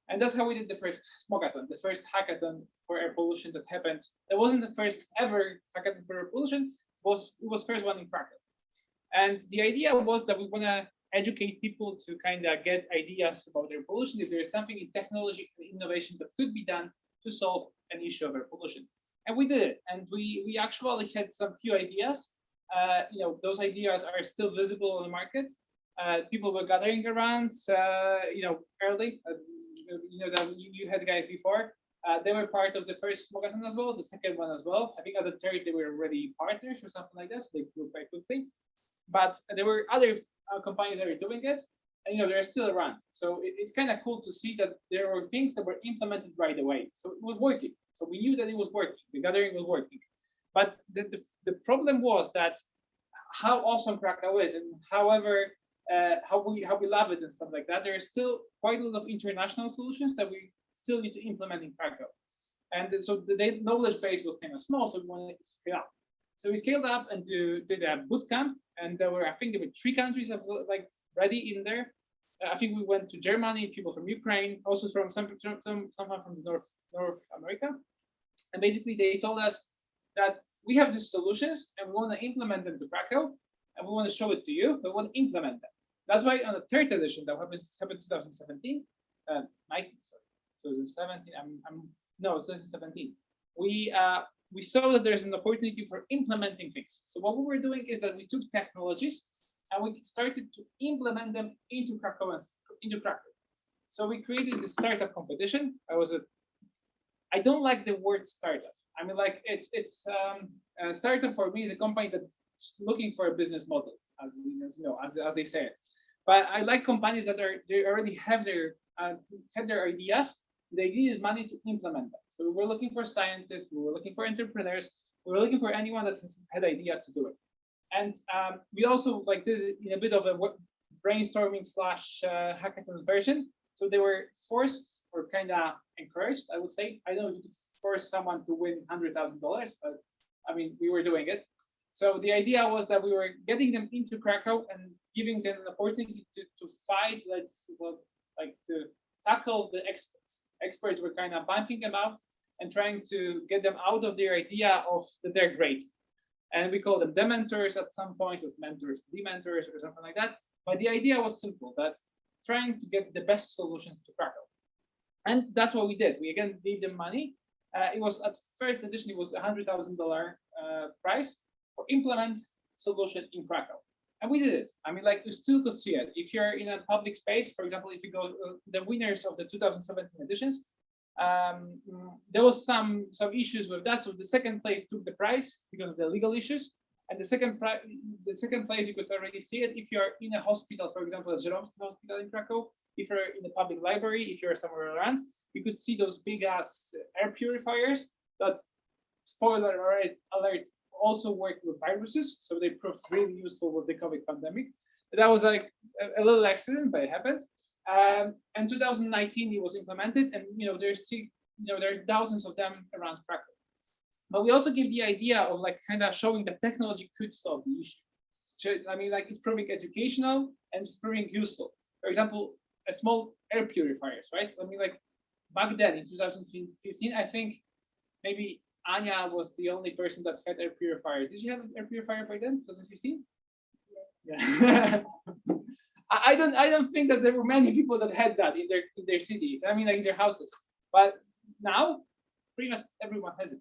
[SPEAKER 5] And that's how we did the first Smogathon, the first hackathon for air pollution that happened. It wasn't the first ever hackathon for air pollution. It was first one in Krakow. And the idea was that we want to educate people to kind of get ideas about air pollution. If there is something in technology and innovation that could be done to solve an issue of air pollution. And we did it. And we actually had some few ideas. Those ideas are still visible on the market. People were gathering around, early. That you had guys before. They were part of the first Smogathon as well, the second one as well. I think at the third they were already partners or something like that, so they grew quite quickly. But there were other companies that were doing it, and they're still around. So it's kind of cool to see that there were things that were implemented right away. So it was working. So we knew that it was working. The gathering was working. But the problem was that how awesome Krakow is, and however how we love it and stuff like that, there is still quite a lot of international solutions that we still need to implement in Krakow. And so the knowledge base was kind of small, so we wanted to scale up. So we scaled up and did a boot camp, and I think there were 3 countries of ready in there. I think we went to Germany, people from Ukraine, also from someone from North America. And basically they told us that we have these solutions and we want to implement them to Krakow, and we want to show it to you, but we want to implement them. That's why on the 3rd edition that happened 2017, 19, sorry, 2017. No, 2017. We saw that there's an opportunity for implementing things. So what we were doing is that we took technologies and we started to implement them into Krakow. So we created the startup competition. I don't like the word startup. I mean, like it's a startup for me is a company that's looking for a business model, as they say it. But I like companies that they already have their ideas. They needed money to implement them. So we were looking for scientists, we were looking for entrepreneurs, we were looking for anyone that had ideas to do it. And we also did it in a bit of a brainstorming / hackathon version. So they were forced or kind of encouraged, I would say. I don't know if you could force someone to win $100,000, but I mean, we were doing it. So the idea was that we were getting them into Krakow and giving them an opportunity to fight, to tackle the experts. Experts were kind of bumping them out and trying to get them out of their idea of that they're great. And we call them dementors at some points, as mentors, dementors, or something like that. But the idea was simple, that trying to get the best solutions to Krakow. And that's what we did. We again gave them money. It was at first edition, it was $100,000 prize for implement solution in Krakow. And we did it. I mean, you still could see it. If you're in a public space, for example, if you go the winners of the 2017 editions, there was some issues with that. So the second place took the prize because of the legal issues. And the second place, you could already see it if you're in a hospital, for example, a Żeromski Hospital in Krakow. If you're in a public library, if you're somewhere around, you could see those big ass air purifiers that, spoiler alert, also work with viruses. So they proved really useful with the COVID pandemic. That was like a little accident, but it happened. And 2019, it was implemented, and there are thousands of them around Krakow. But we also give the idea of kind of showing that technology could solve the issue. So, I mean, it's proving educational and it's proving useful. For example, a small air purifiers, right? I mean, back then in 2015, I think maybe Anya was the only person that had air purifier. Did you have an air purifier by then, 2015? Yeah. I don't think that there were many people that had that in their city. I mean, in their houses. But now, pretty much everyone has it.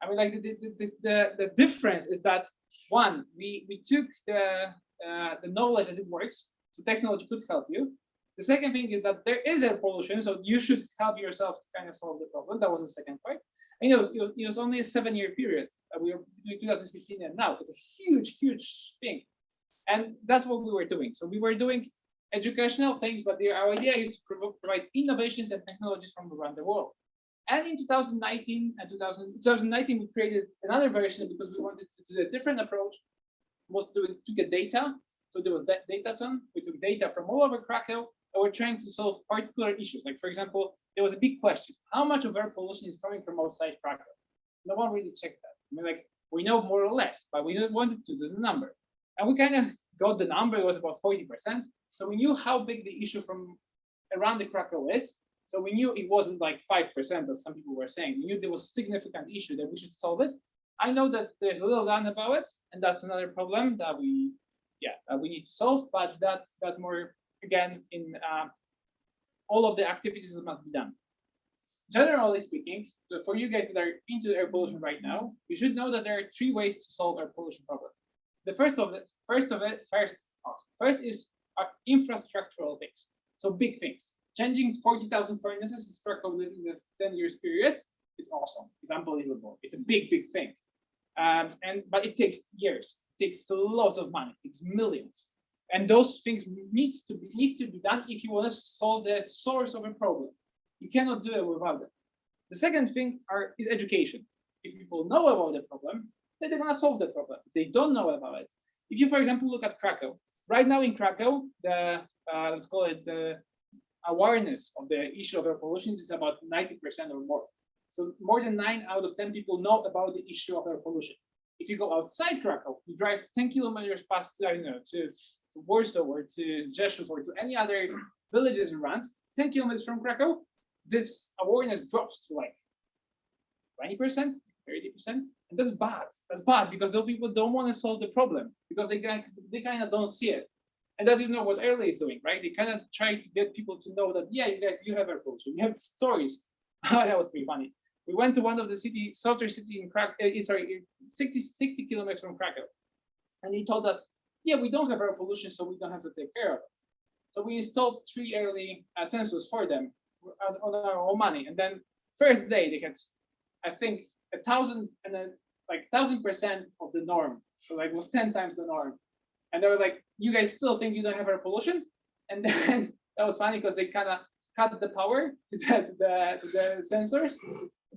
[SPEAKER 5] I mean, the difference is that one, we took the knowledge that it works, so technology could help you, The second thing is that there is air pollution, so you should help yourself to kind of solve the problem. That was the second part. And it was only a 7-year period. We were between 2015 and now. It's a huge, huge thing. And that's what we were doing. So we were doing educational things, but our idea is to provide innovations and technologies from around the world. And in 2019 and 2019, we created another version because we wanted to do a different approach. Was to get data. So there was that datathon. We took data from all over Krakow, and we're trying to solve particular issues. Like, for example, there was a big question: how much of air pollution is coming from outside Krakow? No one really checked that. I mean, like, we know more or less, but we didn't wanted to do the number. And we kind of got the number. It was about 40%. So we knew how big the issue from around the Krakow is. So we knew it wasn't like 5%, as some people were saying. We knew there was a significant issue that we should solve it. I know that there's a little done about it, and that's another problem that we need to solve. But that's more, again, in all of the activities that must be done. Generally speaking, for you guys that are into air pollution right now, you should know that there are 3 ways to solve air pollution problem. The first is infrastructural things, so big things. Changing 40,000 furnaces in Krakow within the 10 years period is awesome. It's unbelievable. It's a big, big thing. But it takes years. It takes lots of money. It takes millions. And those things need to be done if you want to solve the source of a problem. You cannot do it without it. The second thing is education. If people know about the problem, then they're going to solve the problem. If they don't know about it. If you, for example, look at Krakow. Right now in Krakow, let's call it the awareness of the issue of air pollution is about 90% or more. So more than 9 out of 10 people know about the issue of air pollution. If you go outside Krakow, you drive 10 kilometers past, to Warsaw or to Rzeszów or to any other villages around, 10 kilometers from Krakow, this awareness drops to like 20%, 30%. And that's bad. That's bad because those people don't want to solve the problem because they kind of don't see it. And that's what Early is doing, right? They kind of try to get people to know that, yeah, you guys, you have air pollution. You have stories. That was pretty funny. We went to one of the southern city in Krakow, 60 kilometers from Krakow. And he told us, yeah, we don't have air pollution, so we don't have to take care of it. So we installed 3 early sensors for them on our own money. And then first day they had, I think, 1,000 and then like 1,000% of the norm. So like it was 10 times the norm. And they were like, you guys still think you don't have air pollution? And then that was funny because they kind of cut the power to the sensors.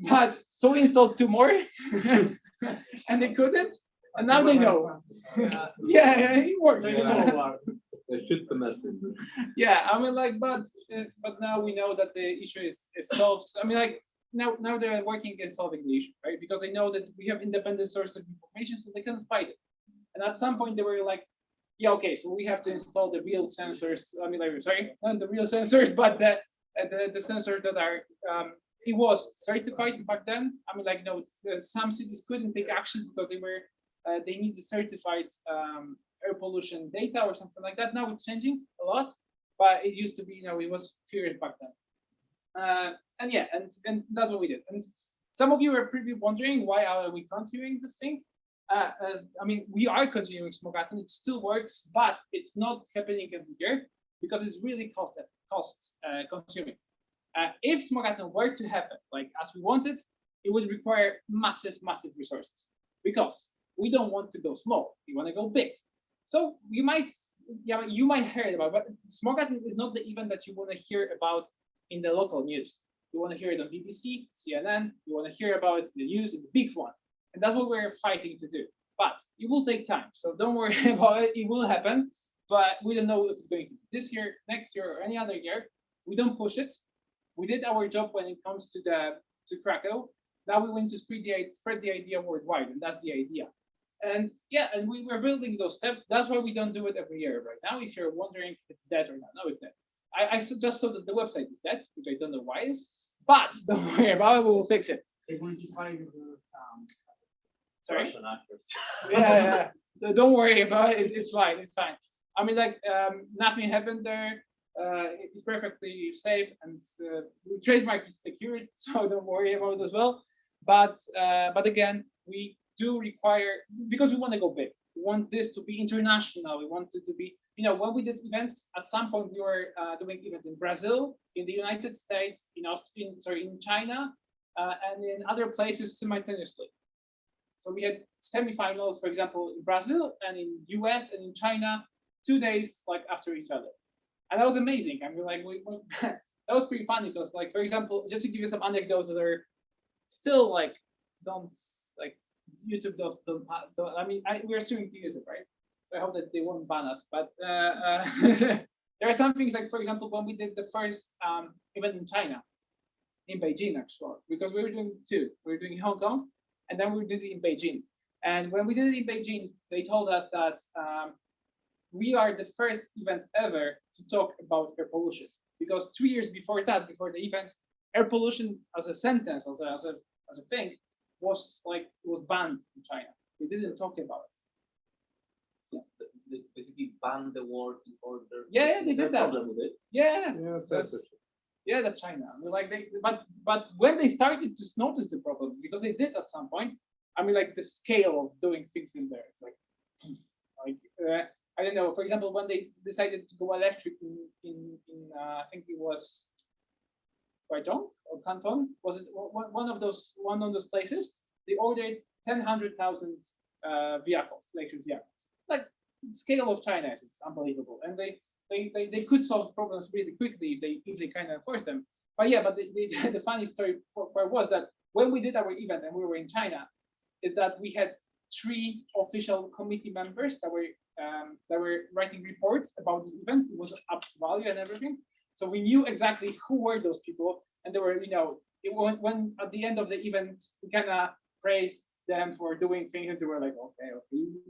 [SPEAKER 5] But so we installed 2 more and they couldn't. And now they know. Yeah, it works.
[SPEAKER 3] They shoot the message.
[SPEAKER 5] Yeah, I mean, like, but now we know that the issue is solved. I mean, like, now they're working in solving the issue, right? Because they know that we have independent source of information, so they can fight it. And at some point they were like, yeah, okay, so we have to install the real sensors. I mean, like, sorry, not the real sensors, but the sensors that are it was certified back then. I mean, like, some cities couldn't take actions because they need the certified air pollution data or something like that. Now it's changing a lot, but it used to be, it was serious back then. And yeah, and that's what we did. And some of you are probably wondering, why are we continuing this thing? I mean, we are continuing Smogathon. It still works, but it's not happening every year because it's really cost consuming. If Smogathon were to happen like as we wanted, it would require massive resources because we don't want to go small. We want to go big. So you might hear about, but Smogathon is not the event that you want to hear about in the local news. You want to hear it on BBC, CNN. You want to hear about the news in the big one. And that's what we're fighting to do. But it will take time. So don't worry about it. It will happen. But we don't know if it's going to be this year, next year, or any other year. We don't push it. We did our job when it comes to Krakow. Now we want to spread the idea worldwide, and that's the idea. And yeah, and we're building those steps. That's why we don't do it every year right now. If you're wondering if it's dead or not, no, it's dead. I just saw that the website is dead, which I don't know why is, but don't worry about it. We will fix it. Sorry.
[SPEAKER 1] Russian actors.
[SPEAKER 5] Yeah. Don't worry about it. It's fine. It's fine. I mean, like, nothing happened there. It's perfectly safe, and the trademark is secured, so don't worry about it as well. But again, we do require, because we want to go big. We want this to be international. We want it to be, when we did events, at some point we were doing events in Brazil, in the United States, in China, and in other places simultaneously. So we had semifinals, for example, in Brazil and in US and in China, 2 days like after each other. And that was amazing. I mean, like that was pretty funny because, like, for example, just to give you some anecdotes that are still like YouTube don't I mean, we're streaming to YouTube, right? So I hope that they won't ban us. But there are some things like, for example, when we did the first event in China, in Beijing, actually, because we were doing two. We were doing in Hong Kong, and then we did it in Beijing. And when we did it in Beijing, they told us that we are the first event ever to talk about air pollution. Because 3 years before that, before the event, air pollution as a sentence, as a thing, was banned in China. They didn't talk about it.
[SPEAKER 3] So they basically banned the word in order.
[SPEAKER 5] Yeah, they did that.
[SPEAKER 3] Problem with it.
[SPEAKER 5] Yeah,
[SPEAKER 6] Yeah,
[SPEAKER 5] that's China. I mean, like but when they started to notice the problem, because they did at some point. I mean, like the scale of doing things in there, it's like I don't know. For example, when they decided to go electric in I think it was Guangdong or Canton, was it one of those places? They ordered 100,000 vehicles, electric vehicles. Like the scale of China is unbelievable, and they could solve problems really quickly if they kind of force them. But yeah, the funny story part was that when we did our event and we were in China, is that we had 3 official committee members that were writing reports about this event. It was up to value and everything. So we knew exactly who were those people, and they were, when at the end of the event, we kind of praised them for doing things, and they were like, okay,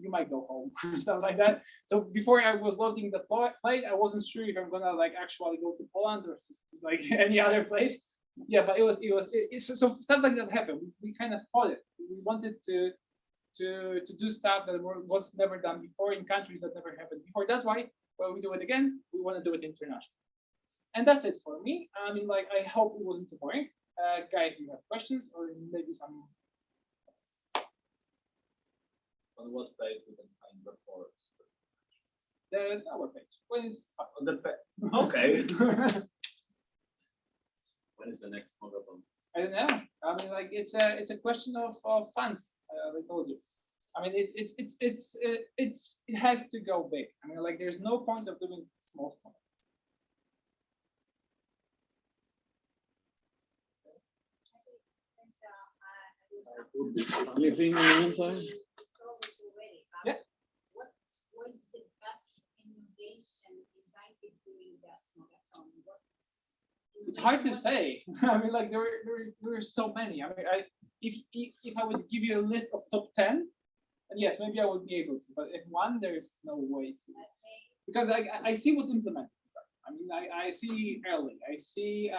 [SPEAKER 5] you might go home, stuff like that. So before I was loading the plate, I wasn't sure if I'm gonna actually go to Poland or like any other place. Yeah, but so stuff like that happened. We kind of fought it. We wanted to do stuff that was never done before in countries that never happened before. That's why when we do it again, we want to do it internationally. And that's it for me. I mean, like, I hope it wasn't too boring. Guys, you have questions or maybe some?
[SPEAKER 3] On what page we can find reports?
[SPEAKER 5] Our page. When it's
[SPEAKER 3] On the page. Okay.
[SPEAKER 1] When is the next Smogathon?
[SPEAKER 5] I don't know. I mean, like, it's a question of funds. I told you. I mean, it has to go big. I mean, like, there's no point of doing small.
[SPEAKER 1] Anything in the meantime?
[SPEAKER 5] Yeah.
[SPEAKER 2] What is the best innovation invited during the Smogathon?
[SPEAKER 5] It's hard to say. I mean, like, there were so many. I mean, if I would give you a list of top 10, and yes, maybe I would be able to. But if one, there's no way to, because I see what's implemented. I mean, I see early. I see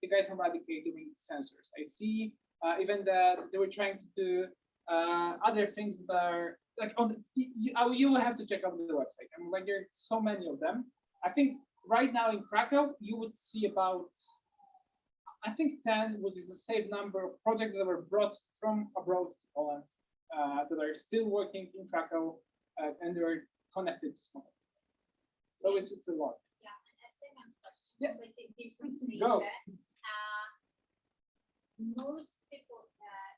[SPEAKER 5] the guy from Radicate doing sensors. I see even that they were trying to do other things that are like on. You will have to check out the website. I mean, like, there are so many of them. I think right now in Krakow, you would see about, I think 10, which is a safe number of projects that were brought from abroad to Poland that are still working in Krakow and they're connected to Smog. So it's a lot.
[SPEAKER 2] Yeah, and a second question.
[SPEAKER 5] Yeah.
[SPEAKER 2] With the different
[SPEAKER 5] Go.
[SPEAKER 2] Most people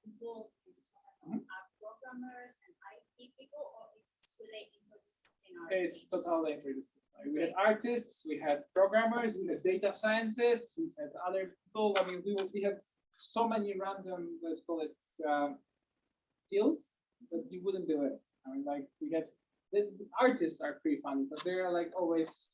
[SPEAKER 2] involved in Smogathon are programmers and IT people, or it's related to interdisciplinary?
[SPEAKER 5] It's totally interdisciplinary. We had artists, we had programmers, we had data scientists, we had other people. I mean, we had so many random, let's call it, fields that you wouldn't do it. I mean, like, we had the artists are pretty funny, but they're like always.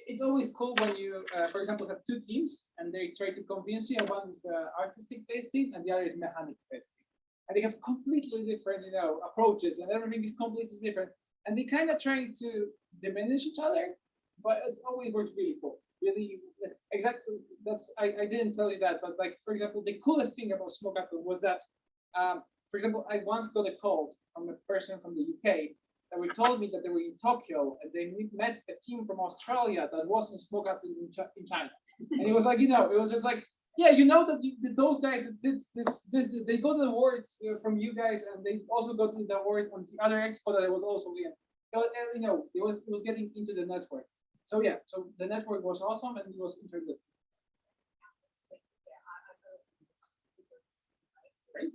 [SPEAKER 5] It's always cool when you, for example, have 2 teams and they try to convince you. One is artistic-based team and the other is mechanic-based team, and they have completely different, approaches, and everything is completely different. And they kind of trying to diminish each other, but it's always works really cool. Really, exactly. That's I didn't tell you that, but like, for example, the coolest thing about Smogathon was that, for example, I once got a call from a person from the UK that we told me that they were in Tokyo and they met a team from Australia that was in Smogathon in China, and it was like, it was just like, yeah, that those guys that did this, they got the awards from you guys, and they also got the award on the other expo that I was also in. you know, it was getting into the network. So yeah, so the network was awesome and it was interesting. Great.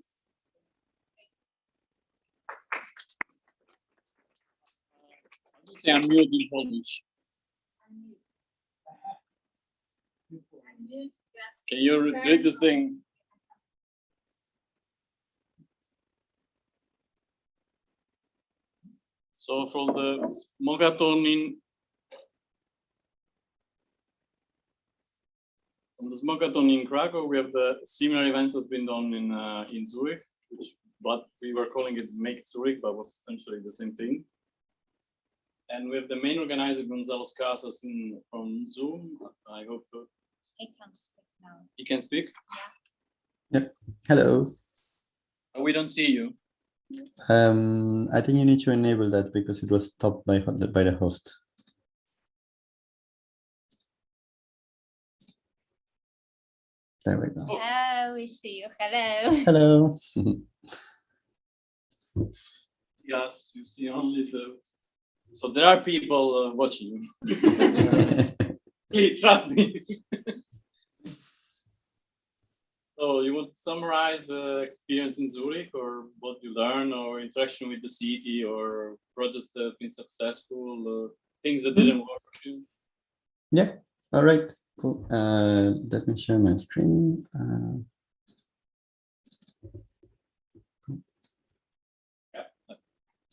[SPEAKER 1] Say unmute in Polish. Can you read this thing? So from the Smogathon in Krakow, we have the similar events has been done in Zurich, but we were calling it Make Zurich, but was essentially the same thing. And we have the main organizer Gonzalo Casas from Zoom. I hope to.
[SPEAKER 2] He can speak now.
[SPEAKER 1] He can speak.
[SPEAKER 9] Yep. Hello.
[SPEAKER 1] We don't see you.
[SPEAKER 9] I think you need to enable that because it was stopped by the host. There we go.
[SPEAKER 2] Oh, we see you. Hello.
[SPEAKER 9] Hello.
[SPEAKER 1] Yes, you see only the. So there are people watching you. Please trust me. So you would summarize the experience in Zurich, or what you learn, or interaction with the city, or projects that have been successful, things that didn't work for you?
[SPEAKER 9] Yeah. All right. Cool. Let me share my screen.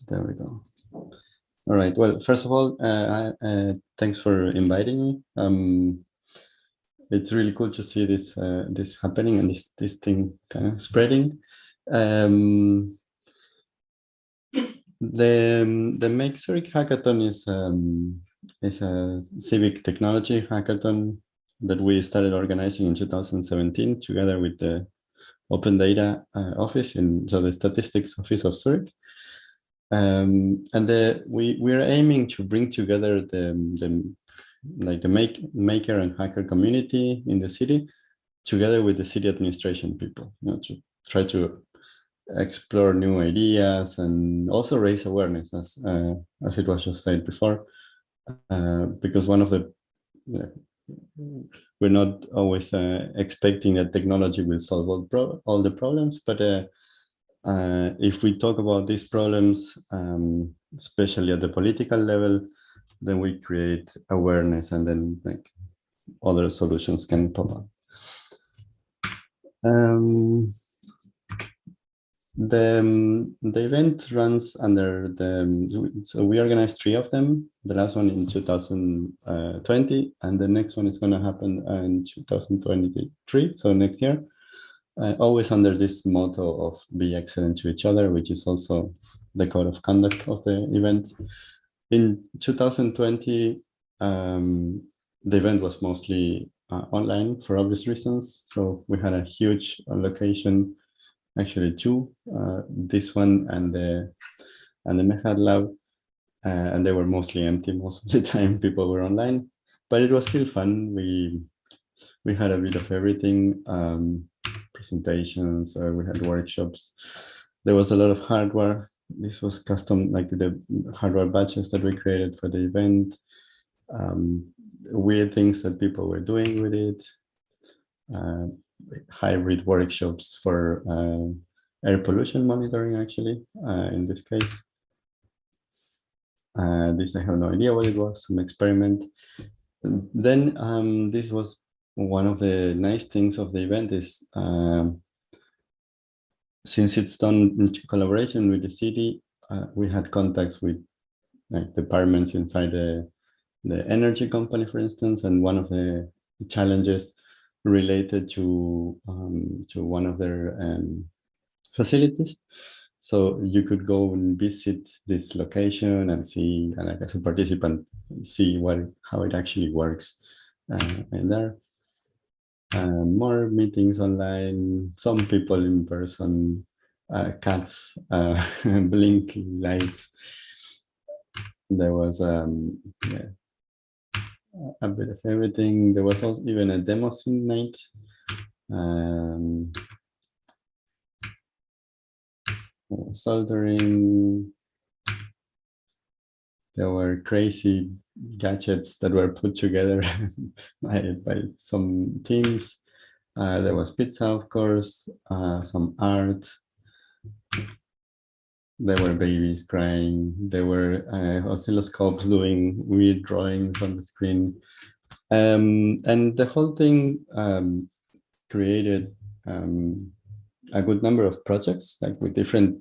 [SPEAKER 9] There we go. All right. Well, first of all, thanks for inviting me. It's really cool to see this this happening and this thing kind of spreading. The MakeKRK hackathon is a civic technology hackathon that we started organizing in 2017 together with the Open Data Office so the Statistics Office of Zurich. And we're aiming to bring together the maker and hacker community in the city together with the city administration people, to try to explore new ideas and also raise awareness, as it was just said before, because one of the we're not always expecting that technology will solve all the problems, but if we talk about these problems, especially at the political level, then we create awareness, and then like other solutions can pop up. The event runs under so we organized 3 of them. The last one in 2020, and the next one is going to happen in 2023, so next year. Always under this motto of be excellent to each other, which is also the code of conduct of the event. In 2020, the event was mostly online for obvious reasons. So we had a huge location, actually 2, this one and the Mehad Lab, and they were mostly empty most of the time. People were online, but it was still fun. We had a bit of everything, presentations, we had workshops. There was a lot of hardware. This was custom, like the hardware badges that we created for the event. Weird things that people were doing with it. Hybrid workshops for air pollution monitoring, actually, in this case. This, I have no idea what it was, some experiment. Then this was one of the nice things of the event is, since it's done in collaboration with the city, we had contacts with like departments inside the energy company, for instance, and one of the challenges related to one of their facilities. So you could go and visit this location and see, like as a participant, see how it actually works in there. More meetings online, some people in person, cats, blinking lights. There was yeah, a bit of everything. There was also even a demo scene night. Soldering. There were crazy gadgets that were put together by some teams. There was pizza, of course, some art. There were babies crying. There were oscilloscopes doing weird drawings on the screen. And the whole thing created a good number of projects, like with different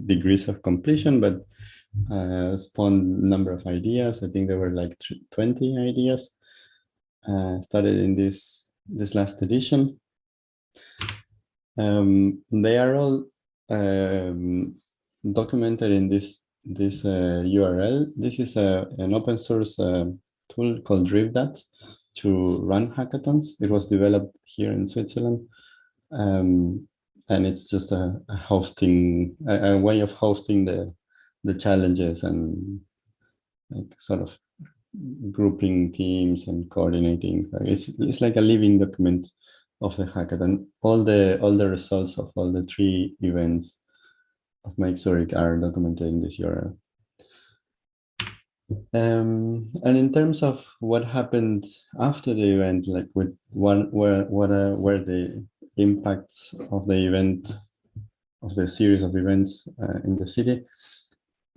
[SPEAKER 9] degrees of completion, but spawned a number of ideas. I think there were like 20 ideas started in this last edition. They are all documented in this URL. This is an open source tool called DriveDat to run hackathons. It was developed here in Switzerland. And it's just a hosting, a way of hosting the challenges and like sort of grouping teams and coordinating. It's like a living document of the hackathon. All the results of all the 3 events of MakeKRK are documented in this URL. And in terms of what happened after the event, like with what were the impacts of the event, of the series of events in the city,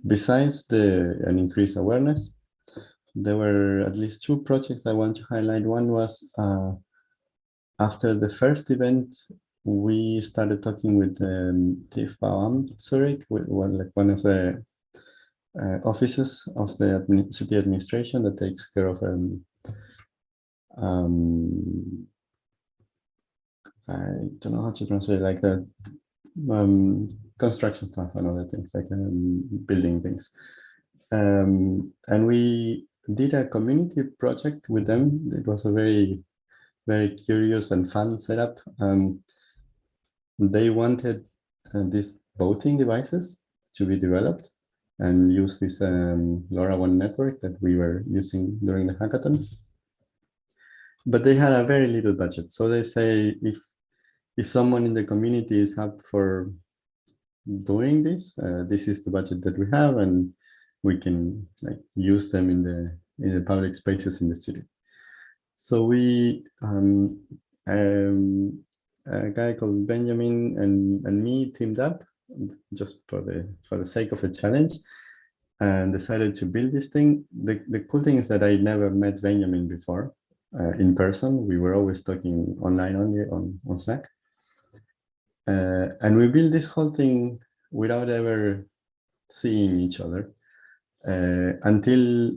[SPEAKER 9] besides an increased awareness, there were at least 2 projects I want to highlight. One was after the first event, we started talking with TIFBAUAmt Zurich, with one of the offices of the city administration that takes care of I don't know how to translate, like the construction stuff and other things, like building things. And we did a community project with them. It was a very, very curious and fun setup. They wanted these voting devices to be developed and use this LoRaWAN network that we were using during the hackathon. But they had a very little budget. So they say, if someone in the community is up for doing this, this is the budget that we have, and we can like use them in the public spaces in the city. So we, a guy called Benjamin and me teamed up just for the sake of the challenge, and decided to build this thing. The cool thing is that I never met Benjamin before in person. We were always talking online only on Slack. And we built this whole thing without ever seeing each other until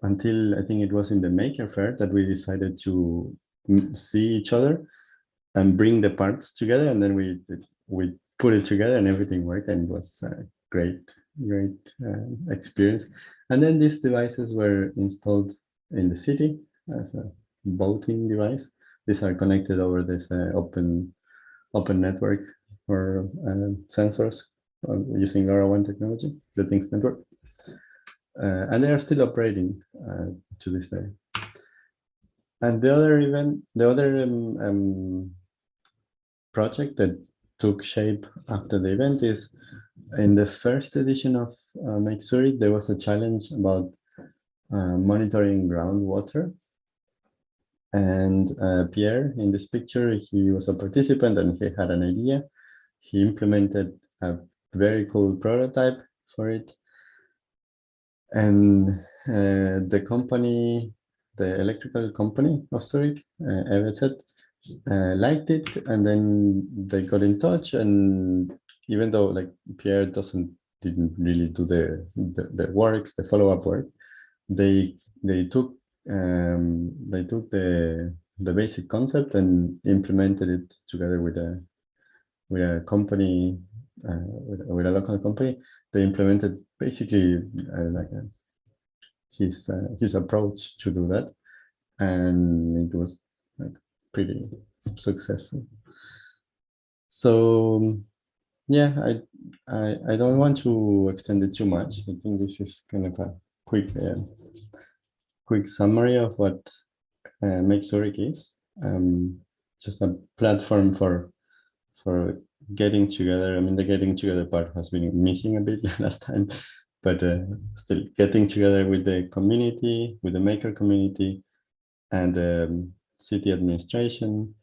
[SPEAKER 9] I think it was in the Maker Fair that we decided to see each other and bring the parts together, and then we put it together and everything worked, and it was a great experience. And then these devices were installed in the city as a voting device. These are connected over this open network for sensors using LoRaWAN technology, the Things network. And they are still operating to this day. And the other project that took shape after the event is in the first edition of MakeKRK, there was a challenge about monitoring groundwater. And Pierre, in this picture, he was a participant and he had an idea. He implemented a very cool prototype for it. And the company, the electrical company of Zurich, EWZ, liked it, and then they got in touch. And even though like Pierre didn't really do the work, the follow-up work, they took the basic concept and implemented it together with a company, with a local company. They implemented basically like his approach to do that, and it was like pretty successful. So yeah, I don't want to extend it too much. I think this is kind of a quick summary of what MakeKRK is. Just a platform for getting together. I mean, the getting together part has been missing a bit last time, but still getting together with the community, with the maker community, and city administration,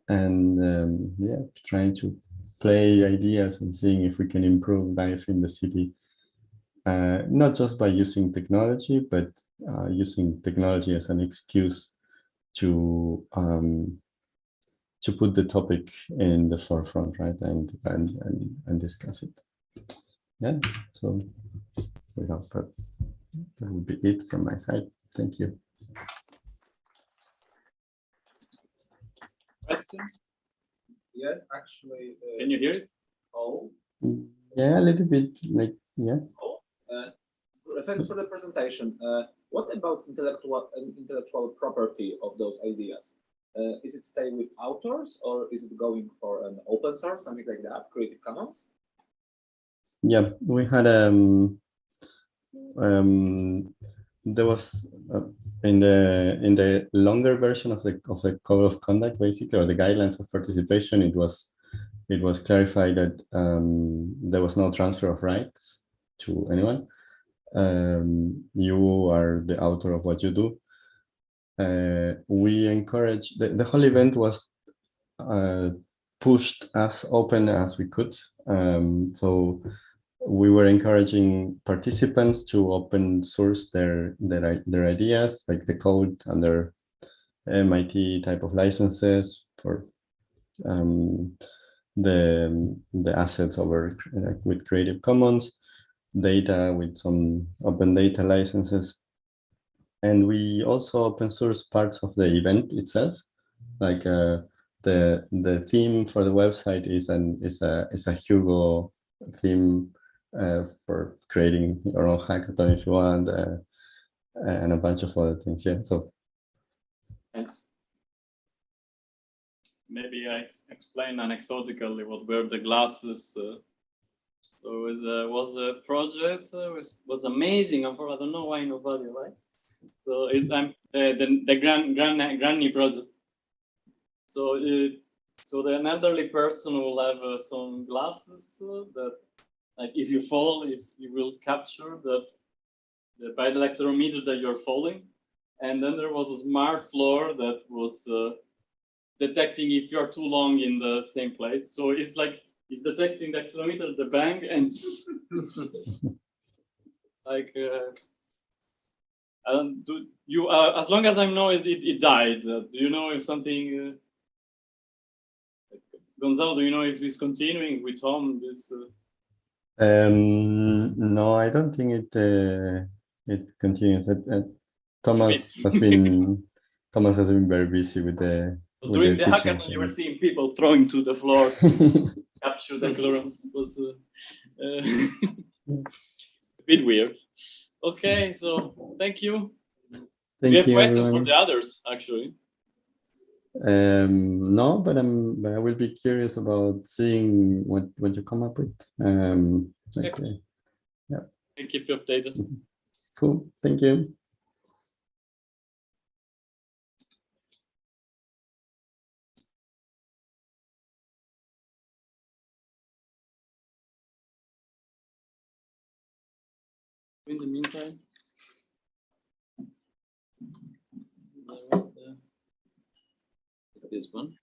[SPEAKER 9] and yeah, trying to play ideas and seeing if we can improve life in the city, not just by using technology, but using technology as an excuse to put the topic in the forefront, right, and discuss it. Yeah, so that would be it from my side. Thank you.
[SPEAKER 1] Questions?
[SPEAKER 3] Yes, actually.
[SPEAKER 1] Can you hear it?
[SPEAKER 3] Oh.
[SPEAKER 9] Yeah, a little bit, like, yeah.
[SPEAKER 3] Oh. Thanks for the presentation. What about intellectual property of those ideas? Is it stay with authors, or is it going for an open source, something like that, Creative Commons?
[SPEAKER 9] Yeah, we had there was in the longer version of the code of conduct, basically, or the guidelines of participation, it was clarified that there was no transfer of rights to anyone. You are the author of what you do. We encourage, the whole event was pushed as open as we could. So we were encouraging participants to open source their ideas, like the code under MIT type of licenses for the assets over with Creative Commons, data with some open data licenses. And we also open source parts of the event itself, like the theme for the website is a Hugo theme for creating your own hackathon if you want, and a bunch of other things. Yeah, so
[SPEAKER 1] Thanks. Maybe I explain anecdotally what were the glasses. So it was a project, was amazing. I don't know why nobody, right? So it's the granny project. So so the elderly person will have some glasses that, like, if you fall, if you will capture the by the accelerometer that you're falling, and then there was a smart floor that was detecting if you're too long in the same place. So it's like it's detecting the accelerometer, the bang, and like do you as long as I know it died. Do you know if something? Gonzalo, do you know if it's continuing with Tom? This.
[SPEAKER 9] No, I don't think it continues. Thomas has been very busy with the
[SPEAKER 1] during the
[SPEAKER 9] teaching.
[SPEAKER 1] hackathon. You were seeing people throwing to the floor to capture the accelerometer. It was a bit weird. Okay, so thank you.
[SPEAKER 9] Thank
[SPEAKER 1] we have
[SPEAKER 9] you,
[SPEAKER 1] questions
[SPEAKER 9] everyone.
[SPEAKER 1] for the others, actually.
[SPEAKER 9] No, but I will be curious about seeing what you come up with. Yeah.
[SPEAKER 1] I'll keep you updated.
[SPEAKER 9] Cool. Thank you.
[SPEAKER 1] In the meantime, it's this one.